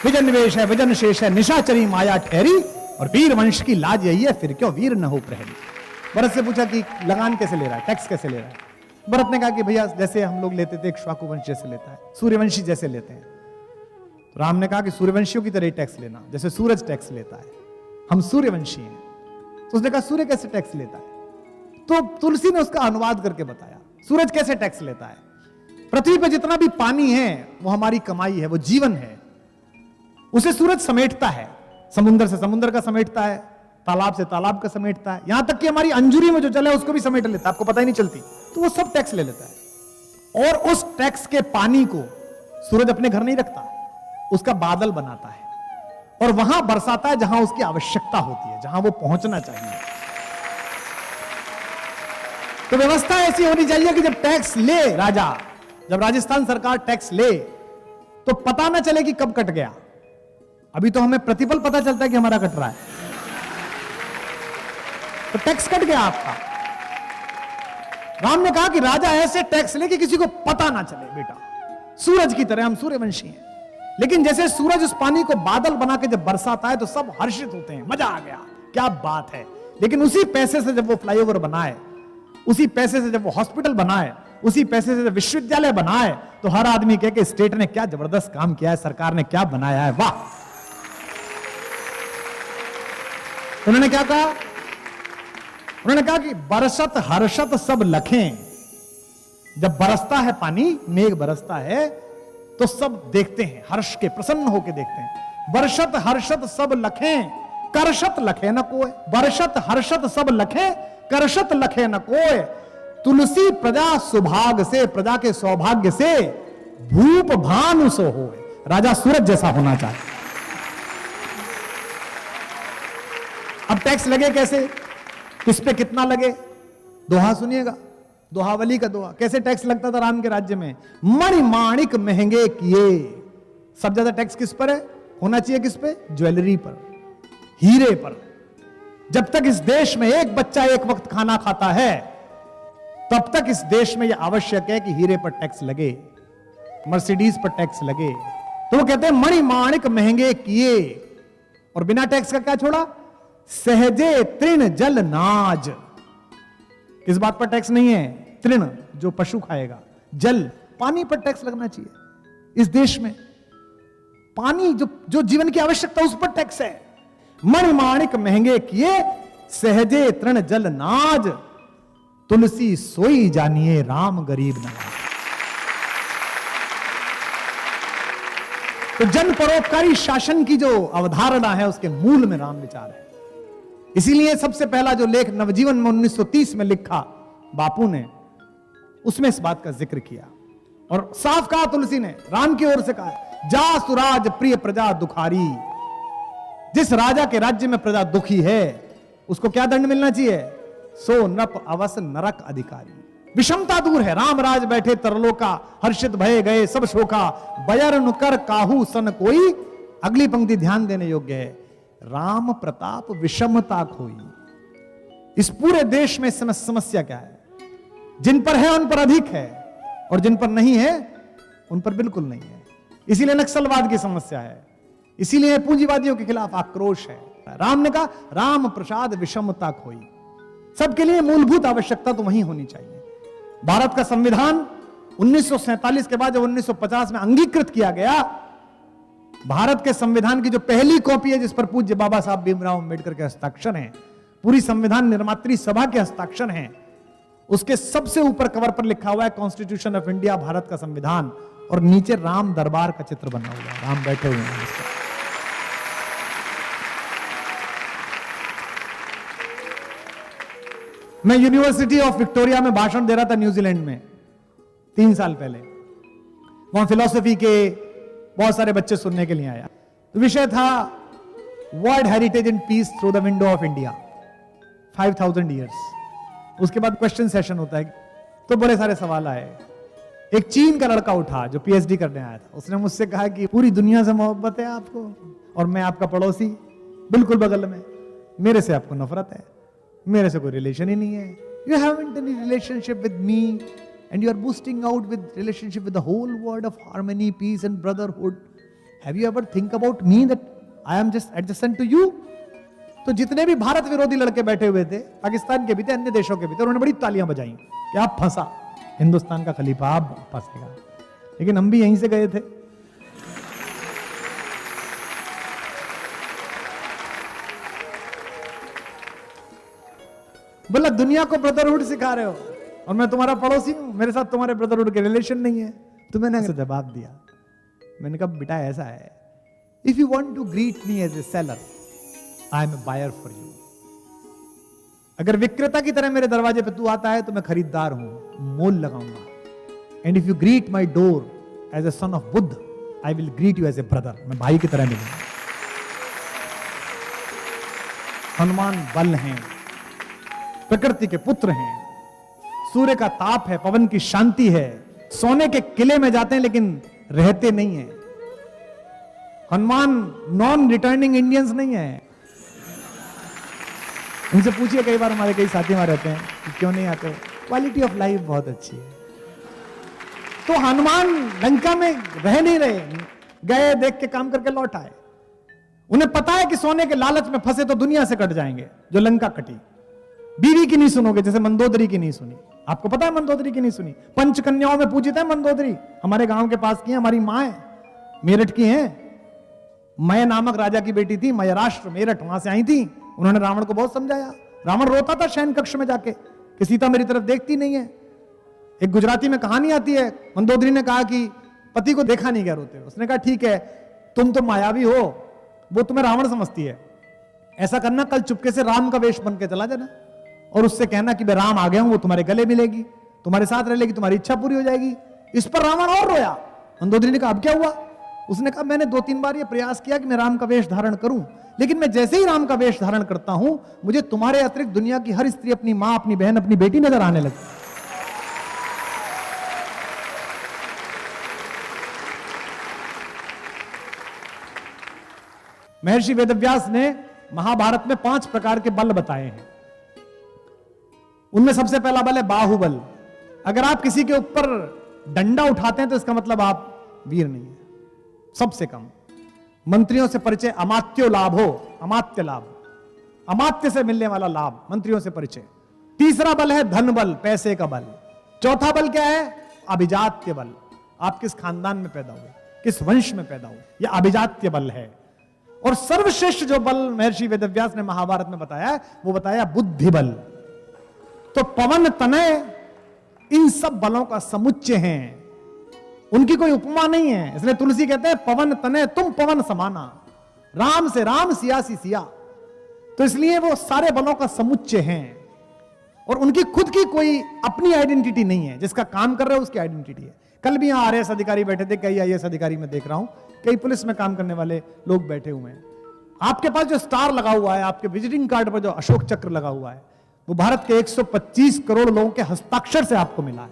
विजन निवेश है, विजन शेष है, निशाचरी माया ठहरी, और वीर वंश की लाज यही है, फिर क्यों वीर न हो प्रहरी। भरत से पूछा कि लगान कैसे ले रहा है, टैक्स कैसे ले रहा है? भरत ने कहा कि भैया जैसे हम लोग लेते थे, इक्ष्वाकु वंश जैसे लेता है, सूर्यवंशी जैसे लेते हैं। तो राम ने कहा कि सूर्यवंशियों की तरह ही टैक्स लेना, जैसे सूरज टैक्स लेता है, हम सूर्यवंशी हैं। तो उसने कहा सूर्य कैसे टैक्स लेता है? तो तुलसी ने उसका अनुवाद करके बताया, सूरज कैसे टैक्स लेता है। पृथ्वी पर जितना भी पानी है वो हमारी कमाई है, वो जीवन है, उसे सूरज समेटता है, समुद्र से समुद्र का समेटता है, तालाब से तालाब का समेटता है, यहां तक कि हमारी अंजुरी में जो चले उसको भी समेट लेता है, आपको पता ही नहीं चलती। तो वो सब टैक्स ले लेता है। और उस टैक्स के पानी को सूरज अपने घर नहीं रखता, उसका बादल बनाता है और वहां बरसाता है जहां उसकी आवश्यकता होती है, जहां वो पहुंचना चाहिए। तो व्यवस्था ऐसी होनी चाहिए कि जब टैक्स ले राजा, जब राजस्थान सरकार टैक्स ले, तो पता ना चले कि कब कट गया। अभी तो हमें प्रतिपल पता चलता है कि हमारा कट रहा है, तो टैक्स कट गया आपका। राम ने कहा कि राजा ऐसे टैक्स ले कि किसी को पता ना चले। बेटा सूरज की तरह हम सूर्यवंशी हैं, लेकिन जैसे सूरज उस पानी को बादल बना के जब बरसाता है तो सब हर्षित होते हैं, मजा आ गया, क्या बात है। लेकिन उसी पैसे से जब वो फ्लाईओवर बनाए, उसी पैसे से जब वो हॉस्पिटल बनाए, उसी पैसे से जब विश्वविद्यालय बनाए, तो हर आदमी कहे कि स्टेट ने क्या जबरदस्त काम किया है, सरकार ने क्या बनाया है, वाह। उन्होंने क्या कहा? उन्होंने कहा कि बरसत हर्षत सब लखें। जब बरसता है पानी, मेघ बरसता है, तो सब देखते हैं, हर्ष के प्रसन्न होकर देखते हैं। बरसत हर्षत सब लखें, करशत लखे न कोय। बरसत हर्षत सब लखें, करशत लखे न कोय। तुलसी प्रजा सुभाग से, प्रजा के सौभाग्य से, भूप भानु सो होए। राजा सूरज जैसा होना चाहिए। अब टैक्स लगे कैसे, किस पे कितना लगे? दोहा सुनिएगा, दोहावली का दोहा। कैसे टैक्स लगता था राम के राज्य में? मणिमाणिक महंगे किए। सब ज्यादा टैक्स किस पर है? होना चाहिए किस पे? ज्वेलरी पर, हीरे पर। जब तक इस देश में एक बच्चा एक वक्त खाना खाता है, तब तक इस देश में यह आवश्यक है कि हीरे पर टैक्स लगे, मर्सिडीज पर टैक्स लगे। तो वो कहते हैं मणिमाणिक महंगे किए। और बिना टैक्स का क्या छोड़ा? सहजे तृण जल नाज। किस बात पर टैक्स नहीं है? तृण, जो पशु खाएगा, जल, पानी पर टैक्स लगना चाहिए। इस देश में पानी जो जीवन की आवश्यकता उस पर टैक्स है। मणिमाणिक महंगे किए, सहजे तृण जल नाज, तुलसी सोई जानिए राम गरीब नवाज। तो जन परोपकारी शासन की जो अवधारणा है उसके मूल में राम विचार है। इसीलिए सबसे पहला जो लेख नवजीवन में 1930 में लिखा बापू ने, उसमें इस बात का जिक्र किया और साफ कहा तुलसी ने, राम की ओर से कहा, जा सुराज प्रिय प्रजा दुखारी। जिस राजा के राज्य में प्रजा दुखी है उसको क्या दंड मिलना चाहिए? सो नप अवस नरक अधिकारी। विषमता दूर है, राम राज बैठे तरलो का, हर्षित भय गए सब शोका, बयर नुकर काहू सन कोई। अगली पंक्ति ध्यान देने योग्य है, राम प्रताप विषमता खोई। इस पूरे देश में समस्या क्या है? जिन पर है उन पर अधिक है और जिन पर नहीं है उन पर बिल्कुल नहीं है। इसीलिए नक्सलवाद की समस्या है, इसीलिए पूंजीवादियों के खिलाफ आक्रोश है। राम ने कहा राम प्रसाद विषमता खोई। सबके लिए मूलभूत आवश्यकता तो वही होनी चाहिए। भारत का संविधान 1947 के बाद जब 1950 में अंगीकृत किया गया, भारत के संविधान की जो पहली कॉपी है जिस पर पूज्य बाबा साहब भीमराव अंबेडकर के हस्ताक्षर हैं, पूरी संविधान निर्मात्री सभा के हस्ताक्षर हैं, उसके सबसे ऊपर कवर पर लिखा हुआ है कॉन्स्टिट्यूशन ऑफ इंडिया, भारत का संविधान, और नीचे राम दरबार का चित्र बना हुआ है, राम बैठे हुए हैं। मैं यूनिवर्सिटी ऑफ विक्टोरिया में भाषण दे रहा था न्यूजीलैंड में 3 साल पहले। वहां फिलॉसफी के बहुत सारे बच्चे सुनने के लिए आया। तो विषय था world heritage and peace through the window of India, 5000 years. उसके बाद क्वेश्चन सेशन होता है, तो बड़े सारे सवाल आए। एक चीन का लड़का उठा जो पीएचडी करने आया था, उसने मुझसे कहा कि पूरी दुनिया से मोहब्बत है आपको और मैं आपका पड़ोसी बिल्कुल बगल में, मेरे से आपको नफरत है, मेरे से कोई रिलेशन ही नहीं है। You haven't any relationship with me and you are boosting out with relationship with the whole world of harmony, peace and brotherhood. Have you ever think about me that I am just adjacent to you? तो जितने भी भारत विरोधी लड़के बैठे हुए थे, पाकिस्तान के भी थे, अन्य देशों के भी थे, उन्होंने बड़ी तालियां बजाई कि आप फंसा, हिंदुस्तान का खलीफा आप फंसेगा। लेकिन हम भी यहीं से गए थे। बोला दुनिया को ब्रदरहुड सिखा रहे हो और मैं तुम्हारा पड़ोसी हूं, मेरे साथ तुम्हारे ब्रदरहुड के रिलेशन नहीं है। तो मैंने जवाब दिया, मैंने कहा बेटा ऐसा है, if you want to greet me as a seller, I am a buyer for you. अगर विक्रेता की तरह मेरे दरवाजे पे तू आता है तो मैं खरीदार हूं, मोल लगाऊंगा। And if you greet my door as a son of Buddha, I will greet you as a brother, मैं भाई की तरह मिलूंगा। हनुमान बल हैं, प्रकृति के पुत्र हैं, सूर्य का ताप है, पवन की शांति है, सोने के किले में जाते हैं लेकिन रहते नहीं है। हनुमान नॉन रिटर्निंग इंडियंस नहीं है। उनसे पूछिए, कई बार हमारे कई साथी वहां रहते हैं कि क्यों नहीं आते, क्वालिटी ऑफ लाइफ बहुत अच्छी है। तो हनुमान लंका में रह नहीं रहे, गए, देख के काम करके लौट आए। उन्हें पता है कि सोने के लालच में फंसे तो दुनिया से कट जाएंगे, जो लंका कटी। बीवी की नहीं सुनोगे, जैसे मंदोदरी की नहीं सुनी। आपको पता है मंदोदरी की नहीं सुनी? पंचकन्याओं में पूजित है मंदोदरी, हमारे गांव के पास की है, हमारी मां है, मेरठ की है। मय नामक राजा की बेटी थी, मयराष्ट्र, मेरठ, वहां से आई थी। उन्होंने रावण को बहुत समझाया। रावण रोता था शयन कक्ष में जाके कि सीता मेरी तरफ देखती नहीं है। एक गुजराती में कहानी आती है, मंदोदरी ने कहा कि पति को देखा नहीं क्या रोते। उसने कहा ठीक है, तुम तो मायावी हो, वो तुम्हें रावण समझती है। ऐसा करना, कल चुपके से राम का वेश बन के चला जाना और उससे कहना कि मैं राम आ गया हूं, वो तुम्हारे गले मिलेगी, तुम्हारे साथ रह लेगी, तुम्हारी इच्छा पूरी हो जाएगी। इस पर रावण और रोया। मंदोदरी ने कहा अब क्या हुआ? उसने कहा मैंने 2-3 बार ये प्रयास किया कि मैं राम का वेश धारण करूं, लेकिन मैं जैसे ही राम का वेश धारण करता हूं, मुझे तुम्हारे अतिरिक्त दुनिया की हर स्त्री अपनी मां, अपनी बहन, अपनी बेटी नजर आने लगती। महर्षि वेदव्यास ने महाभारत में 5 प्रकार के बल बताए हैं। उनमें सबसे पहला बल है बाहुबल। अगर आप किसी के ऊपर डंडा उठाते हैं तो इसका मतलब आप वीर नहीं है। सबसे कम मंत्रियों से परिचय, अमात्यो लाभ हो, अमात्य लाभ, अमात्य से मिलने वाला लाभ, मंत्रियों से परिचय। तीसरा बल है धन बल, पैसे का बल। चौथा बल क्या है? अभिजात्य बल। आप किस खानदान में पैदा हुए, किस वंश में पैदा हुए, यह अभिजात्य बल है। और सर्वश्रेष्ठ जो बल महर्षि वेदव्यास ने महाभारत में बताया, वो बताया बुद्धि बल। तो पवन तनय इन सब बलों का समुच्चय है, उनकी कोई उपमा नहीं है। इसलिए तुलसी कहते हैं पवन तनय तुम पवन समाना, राम से राम सिया सी सिया। तो इसलिए वो सारे बलों का समुच्चय हैं और उनकी खुद की कोई अपनी आइडेंटिटी नहीं है। जिसका काम कर रहे हो उसकी आइडेंटिटी है। कल भी यहां आरएएस अधिकारी बैठे थे, कई आईएएस अधिकारी मैं देख रहा हूं, कई पुलिस में काम करने वाले लोग बैठे हुए हैं। आपके पास जो स्टार लगा हुआ है, आपके विजिटिंग कार्ड पर जो अशोक चक्र लगा हुआ है, वो भारत के 125 करोड़ लोगों के हस्ताक्षर से आपको मिला है।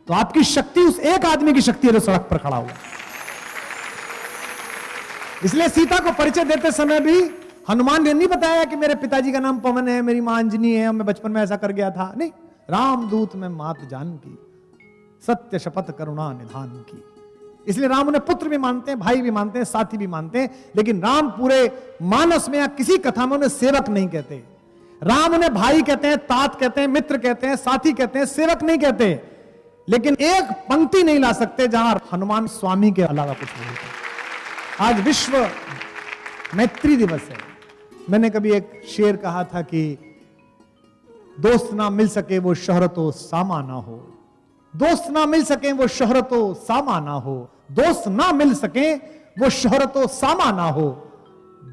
तो आपकी शक्ति उस एक आदमी की शक्ति है जो सड़क पर खड़ा हुआ है। इसलिए सीता को परिचय देते समय भी हनुमान ने नहीं बताया कि मेरे पिताजी का नाम पवन है, मेरी मां अंजनी है, मैं बचपन में ऐसा कर गया था। नहीं, रामदूत में मात जानकी, सत्य शपथ करुणा निधान की। इसलिए राम उन्हें पुत्र भी मानते हैं, भाई भी मानते हैं, साथी भी मानते हैं। लेकिन राम पूरे मानस में या किसी कथा में उन्हें सेवक नहीं कहते। राम उन्हें भाई कहते हैं, तात कहते हैं, मित्र कहते हैं, साथी कहते हैं, सेवक नहीं कहते। लेकिन एक पंक्ति नहीं ला सकते जहां हनुमान स्वामी के अलावा कुछ नहीं होता। आज विश्व मैत्री दिवस है। मैंने कभी एक शेर कहा था कि दोस्त ना मिल सके वो शोहरतो सामा ना हो, दोस्त ना मिल सके वो शोहरतो सामा ना हो, दोस्त ना मिल सके वो शोहरतो सामा ना हो।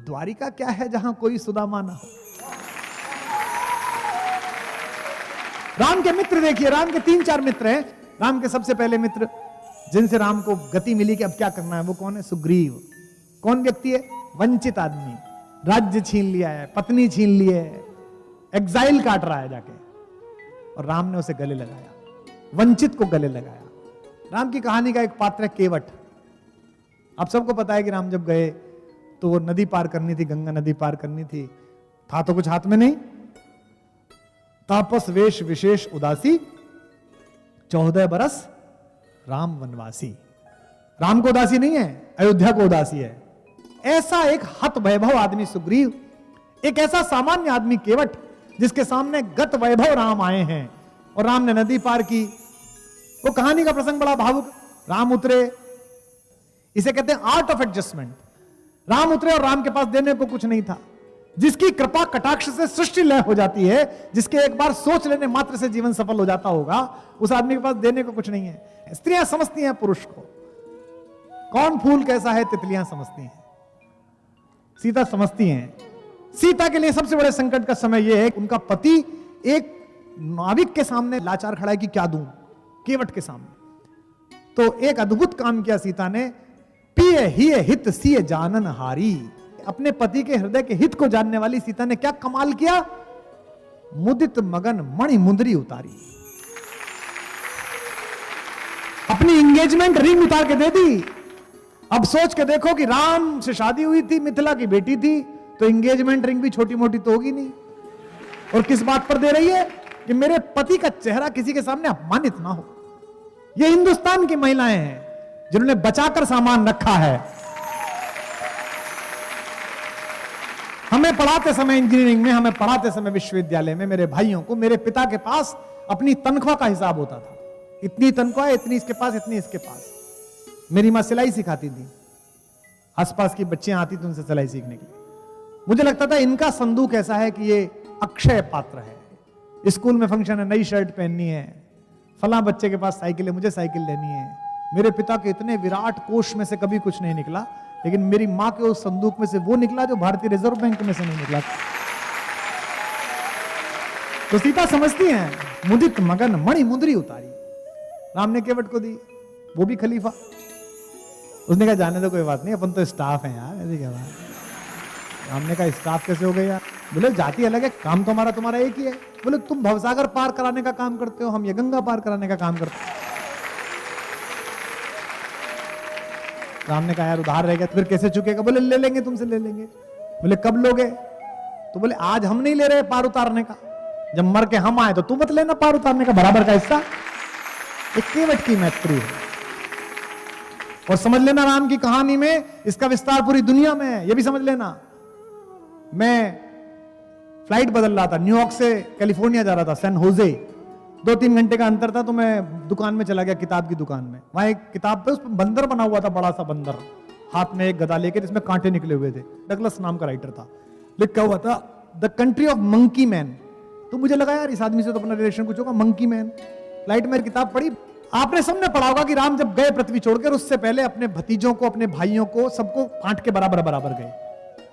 द्वारिका क्या है जहां कोई सुदामा ना हो। राम के मित्र देखिए, राम के 3-4 मित्र हैं। राम के सबसे पहले मित्र जिनसे राम को गति मिली कि अब क्या करना है, वो कौन है? सुग्रीव। कौन व्यक्ति है? वंचित आदमी, राज्य छीन लिया है, पत्नी छीन ली है, एग्जाइल काट रहा है जाके, और राम ने उसे गले लगाया, वंचित को गले लगाया। राम की कहानी का एक पात्र है केवट। आप सबको पता है कि राम जब गए तो वो नदी पार करनी थी, गंगा नदी पार करनी थी, था तो कुछ हाथ में नहीं। तापस वेश विशेष उदासी, 14 बरस राम वनवासी। राम को उदासी नहीं है, अयोध्या को उदासी है। ऐसा एक हत वैभव आदमी सुग्रीव, एक ऐसा सामान्य आदमी केवट, जिसके सामने गत वैभव राम आए हैं और राम ने नदी पार की। वो कहानी का प्रसंग बड़ा भावुक। राम उतरे, इसे कहते हैं आर्ट ऑफ एडजस्टमेंट। राम उतरे और राम के पास देने को कुछ नहीं था। जिसकी कृपा कटाक्ष से सृष्टि लय हो जाती है, जिसके एक बार सोच लेने मात्र से जीवन सफल हो जाता होगा, उस आदमी के पास देने को कुछ नहीं है। स्त्रियां समझती हैं पुरुष को, कौन फूल कैसा है तितलियां समझती हैं, सीता समझती हैं। सीता के लिए सबसे बड़े संकट का समय यह है कि उनका पति एक नाविक के सामने लाचार खड़ा है कि क्या दूं, केवट के सामने। तो एक अद्भुत काम किया सीता ने, पिय ही हित सिय जानन हारी। अपने पति के हृदय के हित को जानने वाली सीता ने क्या कमाल किया, मुदित मगन मणि मुंदरी उतारी। अपनी एंगेजमेंट रिंग उतार के दे दी। अब सोच के देखो कि राम से शादी हुई थी, मिथिला की बेटी थी, तो एंगेजमेंट रिंग भी छोटी मोटी तो होगी नहीं। और किस बात पर दे रही है कि मेरे पति का चेहरा किसी के सामने अपमानित ना हो। ये हिंदुस्तान की महिलाएं हैं जिन्होंने बचाकर सामान रखा है। हमें पढ़ाते समय इंजीनियरिंग में, हमें पढ़ाते समय विश्वविद्यालय में, मेरे भाइयों को, मेरे पिता के पास अपनी तनख्वाह का हिसाब होता था। इतनी तनख्वाह, इतनी इसके पास, इतनी इसके पास। मेरी मां सिलाई सिखाती थी, आसपास की बच्चियां आती थी उनसे सिलाई सीखने के लिए। मुझे लगता था इनका संदूक ऐसा है कि ये अक्षय पात्र है। स्कूल में फंक्शन है, नई शर्ट पहननी है, फला बच्चे के पास साइकिल है, मुझे साइकिल लेनी है। मेरे पिता के इतने विराट कोष में से कभी कुछ नहीं निकला, लेकिन मेरी मां के उस संदूक में से वो निकला जो भारतीय रिजर्व बैंक में से नहीं निकला। तो सीता समझती हैं, मुदित मगन मणि मुंदरी उतारी। राम ने केवट को दी, वो भी खलीफा। उसने कहा जाने तो कोई बात नहीं, अपन तो स्टाफ है यार, ऐसी क्या बात। राम ने कहा स्टाफ कैसे हो गए यार? बोले जाति अलग है, काम तो हमारा तुम्हारा एक ही है। बोले तुम भवसागर पार कराने का काम करते हो, हम ये गंगा पार कराने का काम करते हैं। राम ने कहा यार उधार रह गया तो फिर कैसे चुकेगा? बोले ले लेंगे, तुमसे ले लेंगे। बोले कब लोगे? तो बोले आज हम नहीं ले रहे पार उतारने का, जब मर के हम आए तो तू मत लेना पार उतारने का बराबर का हिस्सा। एक केवट की मैत्री है। और समझ लेना राम की कहानी में इसका विस्तार पूरी दुनिया में है, यह भी समझ लेना। मैं फ्लाइट बदल रहा था, न्यूयॉर्क से कैलिफोर्निया जा रहा था, सैन होजे। 2-3 घंटे का अंतर था, तो मैं दुकान में चला गया, किताब की दुकान में। वहां एक किताब पे उस पर बंदर बना हुआ था, बड़ा सा बंदर, हाथ में एक गदा लेके, जिसमें कांटे निकले हुए थे। डगलस नाम का राइटर था, लिखा हुआ था the country of monkey man. तो मुझे लगा यार इस आदमी से तो अपना रिलेशन कुछ होगा, मंकी मैन। फ्लाइट में किताब पढ़ी। आपने सबने पढ़ा होगा कि राम जब गए पृथ्वी छोड़कर, उससे पहले अपने भतीजों को, अपने भाइयों को, सबको बांट के बराबर बराबर गए।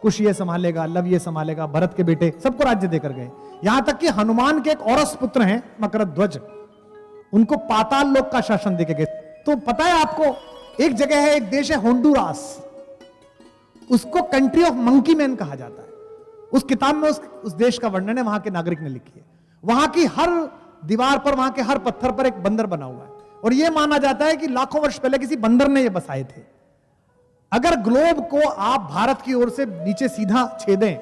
कुश ये संभालेगा, लव ये संभालेगा, भरत के बेटे सबको राज्य देकर गए। यहां तक कि हनुमान के एक औरस पुत्र हैं मकरध्वज, उनको पाताल लोक का शासन देके गए। तो पता है आपको, एक जगह है, एक देश है होंडुरास, उसको कंट्री ऑफ मंकी मैन कहा जाता है। उस किताब में उस देश का वर्णन है, वहां के नागरिक ने लिखी है। वहां की हर दीवार पर, वहां के हर पत्थर पर एक बंदर बना हुआ है, और यह माना जाता है कि लाखों वर्ष पहले किसी बंदर ने यह बसाए थे। अगर ग्लोब को आप भारत की ओर से नीचे सीधा छेदें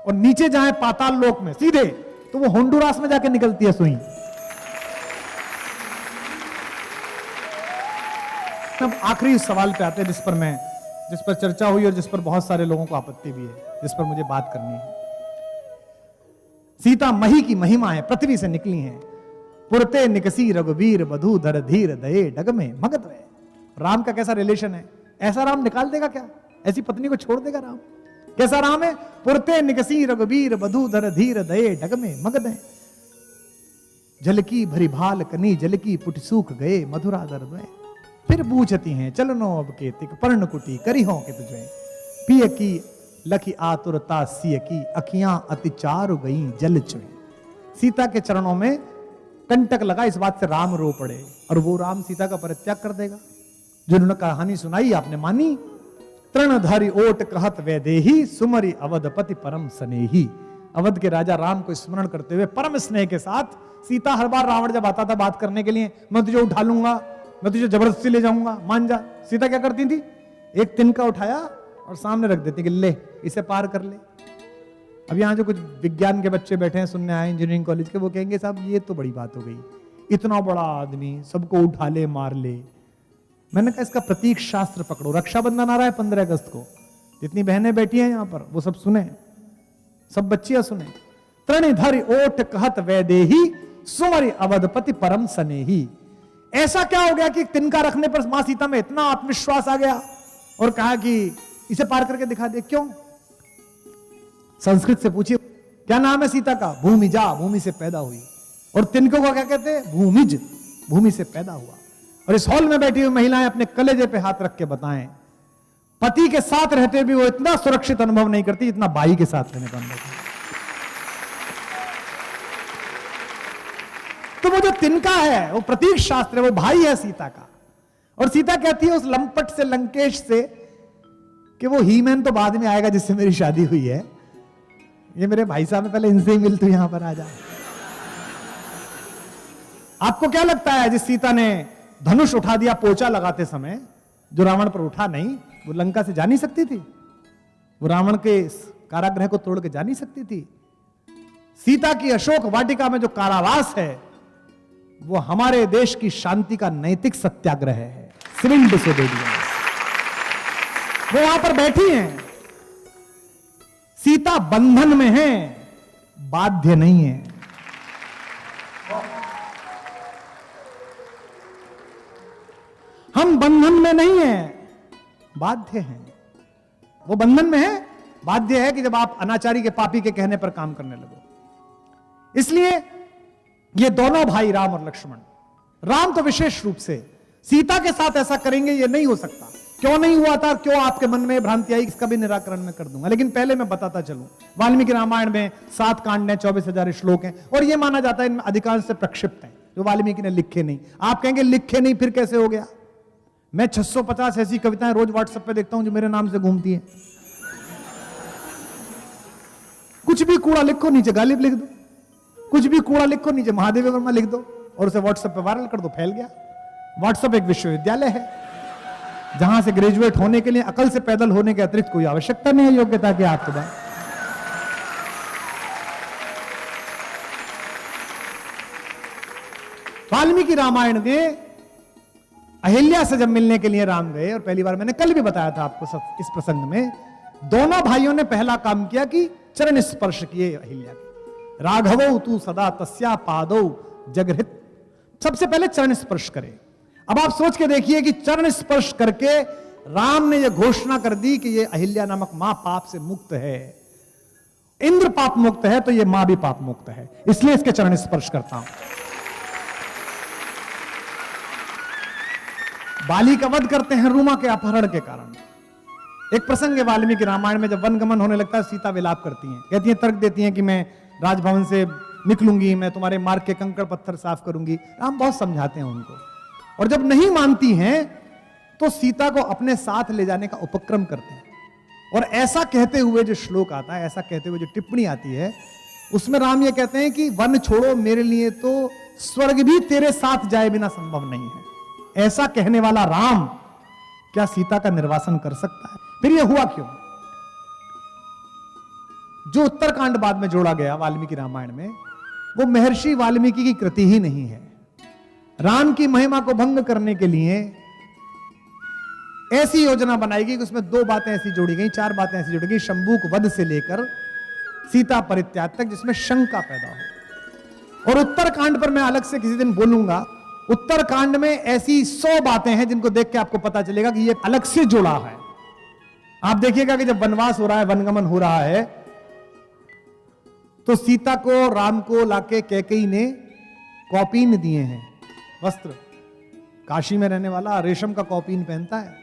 और नीचे जाएं पाताल लोक में सीधे, तो वो होंडुरास में जाके निकलती है सुई। अब आखिरी सवाल पे आते हैं, जिस पर चर्चा हुई और जिस पर बहुत सारे लोगों को आपत्ति भी है, जिस पर मुझे बात करनी है। सीता मही की महिमा है, पृथ्वी से निकली है। पुरते निकसी रघुवीर वधु धर धीर दये डग में मगध है। राम का कैसा रिलेशन है? ऐसा राम निकाल देगा क्या? ऐसी पत्नी को छोड़ देगा राम? कैसा राम है? पुरते निकसी रघुवीर वधु धर धीर दये डग में मगध है। जल की भरी भाल कनी, जल की पुट सूख गए मधुरा दर्द में। फिर बूझती हैं चलनो अब के तिक पर्ण कुटी करी हो के तुझे। पिय की लखी आतुरता सिय की, अखियां अति चारु गई जल चुए। सीता के चरणों में कंटक लगा, इस बात से राम रो पड़े, और वो राम सीता का परित्याग कर देगा। जिन्होंने कहानी सुनाई आपने मानी। तृणधारी ओट कहत वैदेही, सुमरी अवधपति परम स्नेही। अवध के राजा राम को स्मरण करते हुए परम स्नेह के साथ सीता, हर बार रावण जब आता था बात करने के लिए, मैं तुझे उठा लूंगा, मैं तुझे जबरदस्ती ले जाऊंगा, मान जा। सीता क्या करती थी? एक तिनका उठाया और सामने रख देती कि ले इसे पार कर ले। अब यहाँ जो कुछ विज्ञान के बच्चे बैठे हैं सुनने आए इंजीनियरिंग कॉलेज के, वो कहेंगे साहब ये तो बड़ी बात हो गई, इतना बड़ा आदमी सबको उठा ले मार ले। मैंने कहा इसका प्रतीक शास्त्र पकड़ो। रक्षाबंधन आ रहा है 15 अगस्त को, जितनी बहनें बैठी हैं यहाँ पर वो सब सुने, सब बच्चियां सुने। तृणधर ओट कहत वैदेही, सुमरि अवधपति परम स्नेही। ऐसा क्या हो गया कि तिनका रखने पर मां सीता में इतना आत्मविश्वास आ गया और कहा कि इसे पार करके दिखा दे। क्यों? संस्कृत से पूछिए क्या नाम है सीता का? भूमिजा, भूमि से पैदा हुई। और तिनको को क्या कहते हैं? भूमिज, भूमि से पैदा हुआ। और इस हॉल में बैठी हुई महिलाएं अपने कलेजे पे हाथ रख के बताएं, पति के साथ रहते भी वो इतना सुरक्षित अनुभव नहीं करती जितना बाई के साथ रहने का अनुभव करती। तो वो जो तिनका है वो प्रतीक शास्त्र है, वो भाई है सीता का। और सीता कहती है उस लंपट से, लंकेश से, कि वो हीमैन तो बाद में आएगा जिससे मेरी शादी हुई है, ये मेरे भाई साहब में पहले इनसे ही मिल, तू यहां पर आ जा। आपको क्या लगता है जिस सीता ने धनुष उठा दिया पोचा लगाते समय, जो रावण पर उठा नहीं, वो लंका से जा नहीं सकती थी? वो रावण के कारागृह को तोड़ के जा नहीं सकती थी? सीता की अशोक वाटिका में जो कारावास है वो हमारे देश की शांति का नैतिक सत्याग्रह है, सिविल डिसोबीडियंस। वो वहां पर बैठी हैं। सीता बंधन में है, बाध्य नहीं है। हम बंधन में नहीं हैं, बाध्य हैं। वो बंधन में है, बाध्य है कि जब आप अनाचारी के, पापी के कहने पर काम करने लगो। इसलिए ये दोनों भाई राम और लक्ष्मण, राम तो विशेष रूप से सीता के साथ ऐसा करेंगे ये नहीं हो सकता। क्यों नहीं हुआ था, क्यों आपके मन में भ्रांति आई, इसका भी निराकरण मैं कर दूंगा। लेकिन पहले मैं बताता चलूं, वाल्मीकि रामायण में 7 कांड हैं, 24,000 श्लोक हैं, और ये माना जाता है इनमें अधिकांश से प्रक्षिप्त हैं, जो वाल्मीकि ने लिखे नहीं। आप कहेंगे लिखे नहीं फिर कैसे हो गया? मैं 650 ऐसी कविताएं रोज व्हाट्सएप पे देखता हूं जो मेरे नाम से घूमती हैं। कुछ भी कूड़ा लिखो, नीचे गालिब लिख दो, कुछ भी कूड़ा लिखो, नीचे महादेव वर्मा लिख दो, और उसे व्हाट्सएप पे वायरल कर दो, फैल गया। व्हाट्सएप एक विश्वविद्यालय है जहां से ग्रेजुएट होने के लिए अकल से पैदल होने के अतिरिक्त कोई आवश्यकता नहीं है योग्यता की आपके पास। वाल्मीकि रामायण में अहिल्या से जब मिलने के लिए राम गए, और पहली बार मैंने कल भी बताया था आपको इस प्रसंग में, दोनों भाइयों ने पहला काम किया कि चरण स्पर्श किए अहिल्या के। राघवौ तू सदा तस्या पादौ जगृहित, सबसे पहले चरण स्पर्श करे। अब आप सोच के देखिए कि चरण स्पर्श करके राम ने यह घोषणा कर दी कि यह अहिल्या नामक मां पाप से मुक्त है। इंद्र पाप मुक्त है तो यह मां भी पाप मुक्त है, इसलिए इसके चरण स्पर्श करता हूं। बाली का वध करते हैं रूमा के अपहरण के कारण। एक प्रसंग है वाल्मीकि रामायण में, जब वनगमन होने लगता है सीता विलाप करती हैं, कहती हैं, तर्क देती हैं कि मैं राजभवन से निकलूंगी, मैं तुम्हारे मार्ग के कंकड़ पत्थर साफ करूंगी। राम बहुत समझाते हैं उनको, और जब नहीं मानती हैं तो सीता को अपने साथ ले जाने का उपक्रम करते हैं। और ऐसा कहते हुए जो श्लोक आता है, ऐसा कहते हुए जो टिप्पणी आती है, उसमें राम ये कहते हैं कि वन छोड़ो, मेरे लिए तो स्वर्ग भी तेरे साथ जाए बिना संभव नहीं है। ऐसा कहने वाला राम क्या सीता का निर्वासन कर सकता है? फिर यह हुआ क्यों? जो उत्तरकांड बाद में जोड़ा गया वाल्मीकि रामायण में, वो महर्षि वाल्मीकि की कृति ही नहीं है। राम की महिमा को भंग करने के लिए ऐसी योजना बनाई गई कि उसमें 2 बातें ऐसी जोड़ी गई, 4 बातें ऐसी जोड़ी गई, शंभूक वध से लेकर सीता परित्याग तक, जिसमें शंका पैदा हो। और उत्तरकांड पर मैं अलग से किसी दिन बोलूंगा। उत्तरकांड में ऐसी 100 बातें हैं जिनको देख के आपको पता चलेगा कि ये अलग से जुड़ा है। आप देखिएगा कि जब वनवास हो रहा है, वनगमन हो रहा है, तो सीता को, राम को लाके कैकेयी ने कौपीन दिए हैं, वस्त्र। काशी में रहने वाला रेशम का कौपीन पहनता है।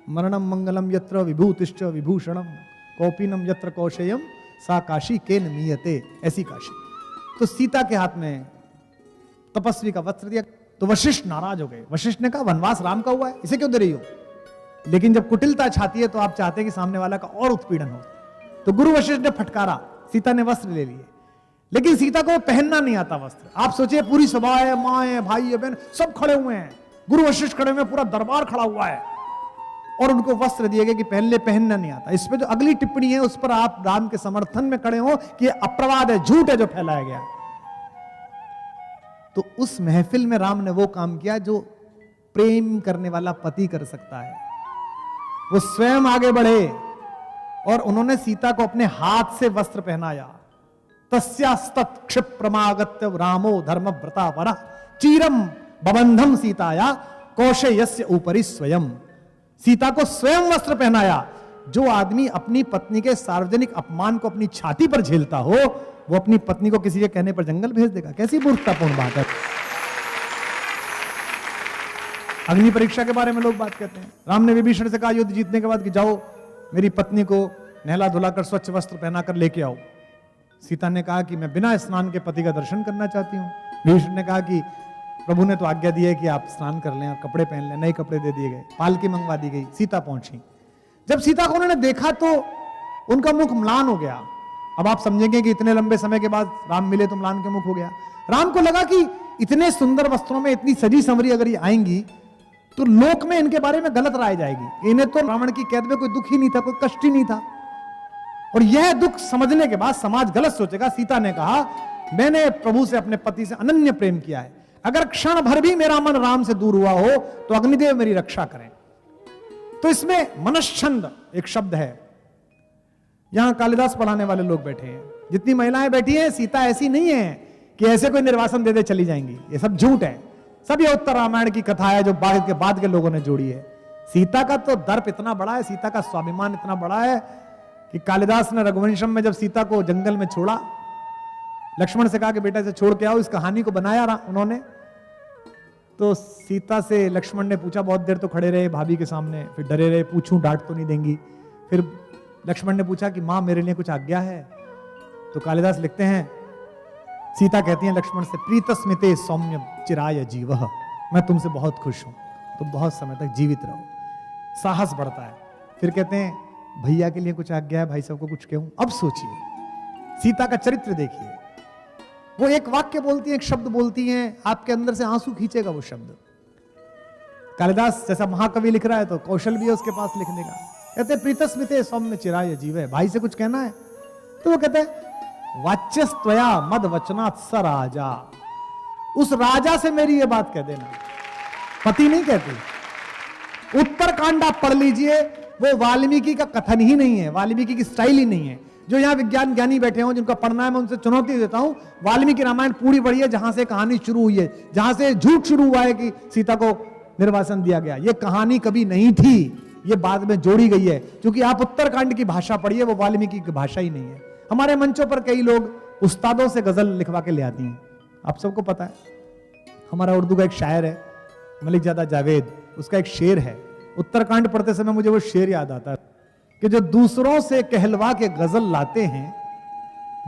मरणम मंगलम यत्र विभूतिश्च विभूषणम कौपीनम यत्र कौशेयम सा काशी केन मीयते, ऐसी काशी। तो सीता के हाथ में तपस्वी का वस्त्र दिया, तो वशिष्ठ नाराज हो गए। वशिष्ठ ने कहा, वनवास राम का हुआ है, इसे क्यों दे रही हो? लेकिन जब कुटिलता छाती है तो आप चाहते हैं कि सामने वाला का और उत्पीड़न हो। तो गुरु वशिष्ठ ने फटकारा, सीता ने वस्त्र ले लिए, लेकिन सीता को पहनना नहीं आता वस्त्र। आप सोचिए, पूरी सभा है, माँ है, भाई है, बहन, सब खड़े हुए हैं, गुरु वशिष्ठ खड़े हुए, पूरा दरबार खड़ा हुआ है, और उनको वस्त्र दिए गए कि पहन ले, पहनना नहीं आता। इस पे जो अगली टिप्पणी है उस पर आप राम के समर्थन में खड़े हो कि ये अपवाद है, झूठ है जो फैलाया गया। तो उस महफिल में राम ने वो काम किया जो प्रेम करने वाला पति कर सकता है। वो स्वयं आगे बढ़े और उन्होंने सीता को अपने हाथ से वस्त्र पहनाया। तस्यास्तत् क्षिप्रमागत्य रामो धर्मव्रता वरः चीरम बबंधम सीताया कौशेयस्य ऊपरी स्वयं। सीता को स्वयं वस्त्र पहनाया। जो आदमी अपनी पत्नी के सार्वजनिक अपमान को अपनी छाती पर झेलता हो, वो अपनी पत्नी को किसी के कहने पर जंगल भेज देगा? कैसी मूर्खतापूर्ण बात है। अग्नि परीक्षा के बारे में लोग बात कहते हैं। राम ने विभीषण से कहा युद्ध जीतने के बाद कि जाओ मेरी पत्नी को नहला धुलाकर स्वच्छ वस्त्र पहनाकर लेके आओ। सीता ने कहा कि मैं बिना स्नान के पति का दर्शन करना चाहती हूँ। विभीषण ने कहा कि प्रभु ने तो आज्ञा दी है कि आप स्नान कर लें और कपड़े पहन लें। नए कपड़े दे दिए गए, पालकी मंगवा दी गई, सीता पहुंची। जब सीता को उन्होंने देखा तो उनका मुख म्लान हो गया। अब आप समझेंगे कि इतने लंबे समय के बाद राम मिले तो म्लान के मुख हो गया। राम को लगा कि इतने सुंदर वस्त्रों में इतनी सजी संवरी अगर ये आएंगी तो लोक में इनके बारे में गलत राय जाएगी। इन्हें तो रावण की कैद में कोई दुख ही नहीं था, कोई कष्ट ही नहीं था, और यह दुख समझने के बाद समाज गलत सोचेगा। सीता ने कहा मैंने प्रभु से, अपने पति से अनन्य प्रेम किया है, अगर क्षण भर भी मेरा मन राम से दूर हुआ हो तो अग्निदेव मेरी रक्षा करें। तो इसमें मनश्छंद एक शब्द है। यहां कालिदास पढ़ाने वाले लोग बैठे हैं, जितनी महिलाएं बैठी हैं, सीता ऐसी नहीं है कि ऐसे कोई निर्वासन दे दे चली जाएंगी। ये सब झूठ है। सब ये उत्तर रामायण की कथा है जो बाद के लोगों ने जोड़ी है। सीता का तो दर्प इतना बड़ा है, सीता का स्वाभिमान इतना बड़ा है कि कालिदास ने रघुवंशम में जब सीता को जंगल में छोड़ा, लक्ष्मण से कहा कि बेटा इसे छोड़ के आओ, इस कहानी को बनाया उन्होंने। तो सीता से लक्ष्मण ने पूछा, बहुत देर तो खड़े रहे भाभी के सामने, फिर डरे रहे, पूछूं डांट तो नहीं देंगी। फिर लक्ष्मण ने पूछा कि मां मेरे लिए कुछ आज्ञा है? तो कालिदास लिखते हैं, सीता कहती हैं लक्ष्मण से, प्रीतस्मिते सौम्य चिराय जीवः, मैं तुमसे बहुत खुश हूं, तुम बहुत समय तक जीवित रहो। साहस बढ़ता है। फिर कहते हैं भैया के लिए कुछ आज्ञा है, भाई साहब को कुछ कहूं। अब सोचिए सीता का चरित्र देखिए। वो एक वाक्य बोलती है, एक शब्द बोलती हैं, आपके अंदर से आंसू खींचेगा वो शब्द। कालिदास जैसा महाकवि लिख रहा है तो कौशल भी है उसके पास लिखने का। कहते हैं प्रीतस्मिते सौम्य चिराय जीव है, भाई से कुछ कहना है? तो वो कहते हैं वाच्यस्त्वया मद वचनात् स राजा, उस राजा से मेरी ये बात कह देना। पति नहीं कहती। उत्तरकांड आप पढ़ लीजिए, वो वाल्मीकि का कथन ही नहीं है, वाल्मीकि की स्टाइल ही नहीं है। जो यहाँ विज्ञान ज्ञानी बैठे हों, जिनका पढ़ना है, मैं उनसे चुनौती देता हूं, वाल्मीकि रामायण पूरी पढ़िए, जहां से कहानी शुरू हुई है, जहां से झूठ शुरू हुआ है कि सीता को निर्वासन दिया गया। यह कहानी कभी नहीं थी, ये बाद में जोड़ी गई है, क्योंकि आप उत्तरकांड की भाषा पढ़िए, वो वाल्मीकि की भाषा ही नहीं है। हमारे मंचों पर कई लोग उस्तादों से गजल लिखवा के ले आती हैं, आप सबको पता है। हमारा उर्दू का एक शायर है मलिक ज़ादा जावेद, उसका एक शेर है, उत्तरकांड पढ़ते समय मुझे वो शेर याद आता है कि जो दूसरों से कहलवा के गजल लाते हैं,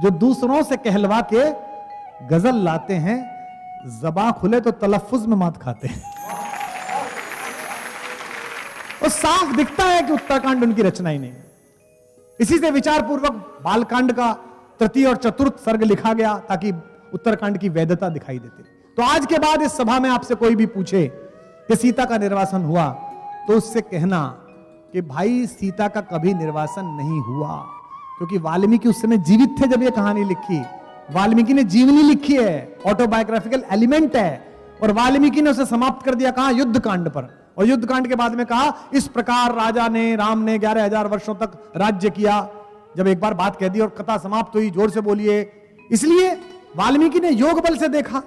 जो दूसरों से कहलवा के गजल लाते हैं, ज़बां खुले तो तलफ्फुज में मात खाते हैं। और साफ दिखता है कि उत्तरकांड उनकी रचना ही नहीं है। इसी से विचार पूर्वक बालकांड का तृतीय और चतुर्थ सर्ग लिखा गया ताकि उत्तरकांड की वैधता दिखाई देती। तो आज के बाद इस सभा में आपसे कोई भी पूछे कि सीता का निर्वासन हुआ, तो उससे कहना कि भाई सीता का कभी निर्वासन नहीं हुआ, क्योंकि वाल्मीकि उस समय जीवित थे जब ये कहानी लिखी। वाल्मीकि ने जीवनी लिखी है, ऑटोबायोग्राफिकल एलिमेंट है, और वाल्मीकि ने उसे समाप्त कर दिया कहां? युद्ध कांड पर। और युद्ध कांड के बाद में कहा इस प्रकार राजा ने, राम ने 11,000 वर्षों तक राज्य किया। जब एक बार बात कह दी और कथा समाप्त हुई, जोर से बोलिए। इसलिए वाल्मीकि ने योग बल से देखा,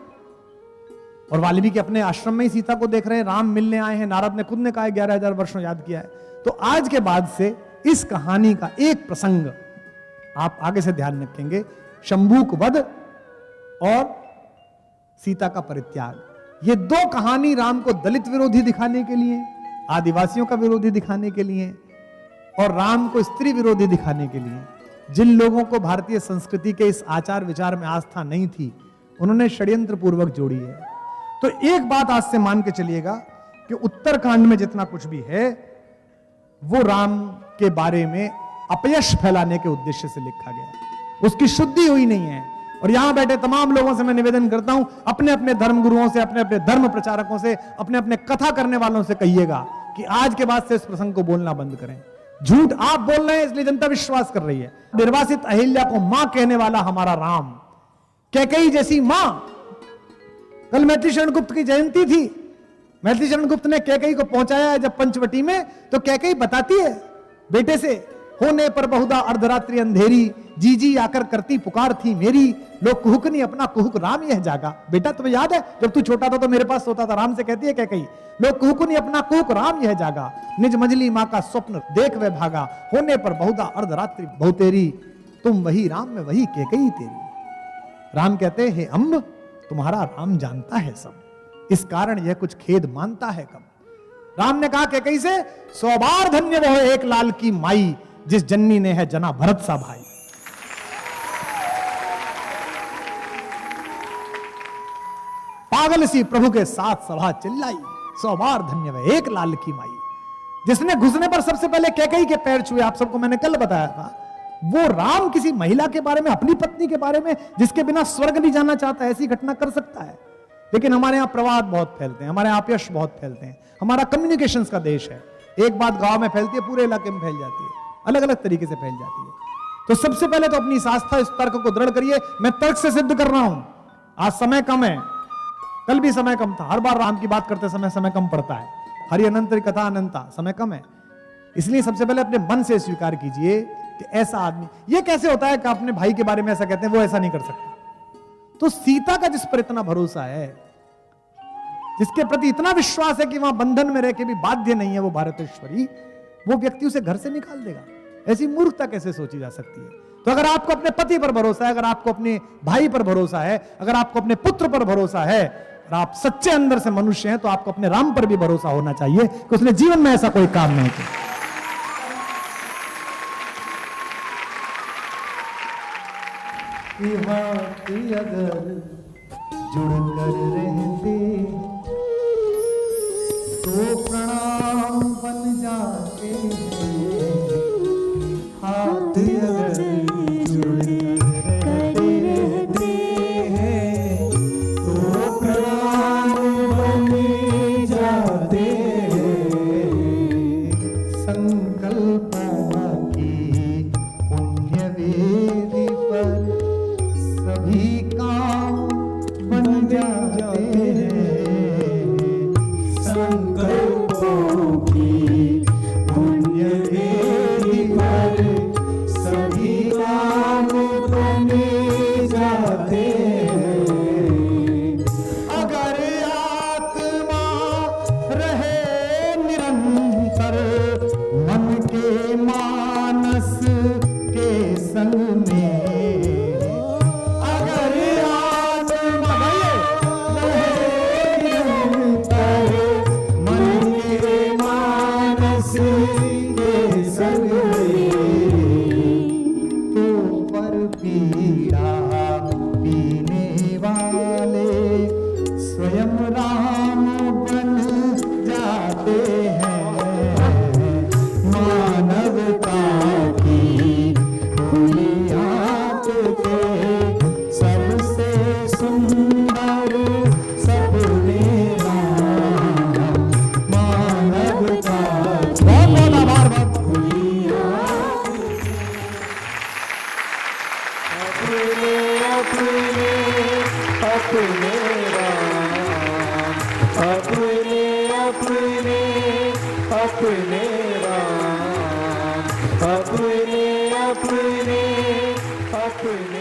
और वाल्मीकि अपने आश्रम में ही सीता को देख रहे हैं, राम मिलने आए हैं, नारद ने खुद ने कहा 11,000 वर्षों याद किया है। तो आज के बाद से इस कहानी का एक प्रसंग आप आगे से ध्यान रखेंगे, शंभूक वध और सीता का परित्याग। ये दो कहानी राम को दलित विरोधी दिखाने के लिए, आदिवासियों का विरोधी दिखाने के लिए, और राम को स्त्री विरोधी दिखाने के लिए। जिन लोगों को भारतीय संस्कृति के इस आचार विचार में आस्था नहीं थी, उन्होंने षड्यंत्र पूर्वक जोड़ी है। तो एक बात आज से मान के चलिएगा कि उत्तरकांड में जितना कुछ भी है वो राम के बारे में अपयश फैलाने के उद्देश्य से लिखा गया, उसकी शुद्धि हुई नहीं है। और यहां बैठे तमाम लोगों से मैं निवेदन करता हूं, अपने अपने धर्म गुरुओं से, अपने अपने धर्म प्रचारकों से, अपने अपने कथा करने वालों से कहिएगा कि आज के बाद से इस प्रसंग को बोलना बंद करें। झूठ आप बोल रहे हैं इसलिए जनता विश्वास कर रही है। निर्वासित अहिल्या को मां कहने वाला हमारा राम, कैकेयी जैसी मां। कल मैथिली शरण गुप्त की जयंती थी, मैथिली शरण गुप्त ने कैकेयी को पहुंचाया है जब पंचवटी में, तो कैकेयी बताती है बेटे से, होने पर बहुधा अर्धरात्रि अंधेरी, जी आकर करती पुकार थी मेरी, लोग कुहुकनी अपना कुहुक राम यह जागा। बेटा तुम्हें याद है जब तू छोटा था तो मेरे पास सोता था, राम से कहती है कैकेयी, लोग कुहुकनी अपना कुहुक राम यह जागा, निज मंजली मां का स्वप्न देख वह भागा, होने पर बहुधा अर्धरात्रि बहुतेरी, तुम वही राम में वही कैकेयी तेरी। राम कहते हे अम्ब तुम्हारा राम जानता है सब, इस कारण यह कुछ खेद मानता है कब। राम ने कहा कैकेयी से, 100 बार धन्य वह एक लाल की माई, जिस जननी ने है जना भरत सा भाई। पागल सी प्रभु के साथ सभा चिल्लाई, 100 बार धन्य वह एक लाल की माई। जिसने घुसने पर सबसे पहले कैकेयी के पैर छुए, आप सबको मैंने कल बताया था, वो राम किसी महिला के बारे में, अपनी पत्नी के बारे में, जिसके बिना स्वर्ग नहीं जाना चाहता, ऐसी घटना कर सकता है। लेकिन हमारे यहां प्रवाद बहुत फैलते हैं, हमारे यहां अपयश बहुत फैलते हैं। हमारा कम्युनिकेशंस का देश है, एक बात गांव में फैलती है पूरे इलाके में फैल जाती है, अलग अलग तरीके से फैल जाती है। तो सबसे पहले तो अपनी इस आस्था, इस तर्क को दृढ़ करिए। मैं तर्क से सिद्ध कर रहा हूं, आज समय कम है, कल भी समय कम था, हर बार राम की बात करते समय कम पड़ता है, हरि अनंत कथा अनंता, समय कम है। इसलिए सबसे पहले अपने मन से स्वीकार कीजिए कि ऐसा आदमी, ये कैसे होता है कि अपने भाई के बारे में ऐसा कहते हैं, वो ऐसा नहीं कर सकता। तो सीता का जिस पर इतना भरोसा है, जिसके प्रति इतना विश्वास है कि वहां बंधन में रह के भी बाध्य नहीं है वो भारतेश्वरी, वो व्यक्ति उसे घर से निकाल देगा। ऐसी मूर्खता कैसे सोची जा सकती है। तो अगर आपको अपने पति पर भरोसा है, अगर आपको अपने भाई पर भरोसा है, अगर आपको अपने पुत्र पर भरोसा है, और आप सच्चे अंदर से मनुष्य हैं, तो आपको अपने राम पर भी भरोसा होना चाहिए कि उसने जीवन में ऐसा कोई काम नहीं किया। अगर जुड़कर रहते तो प्रणाम बन जाते हैं, हाथ अगर जुड़कर रहते हैं तो प्रणाम बन जाते हैं। संकल्पों की पुण्य वेदी पर सभी काम बन जाते हैं। संकल्पों की पुण्य वेदी पर सभी काम अपने अपने राम, अपने अपने अपने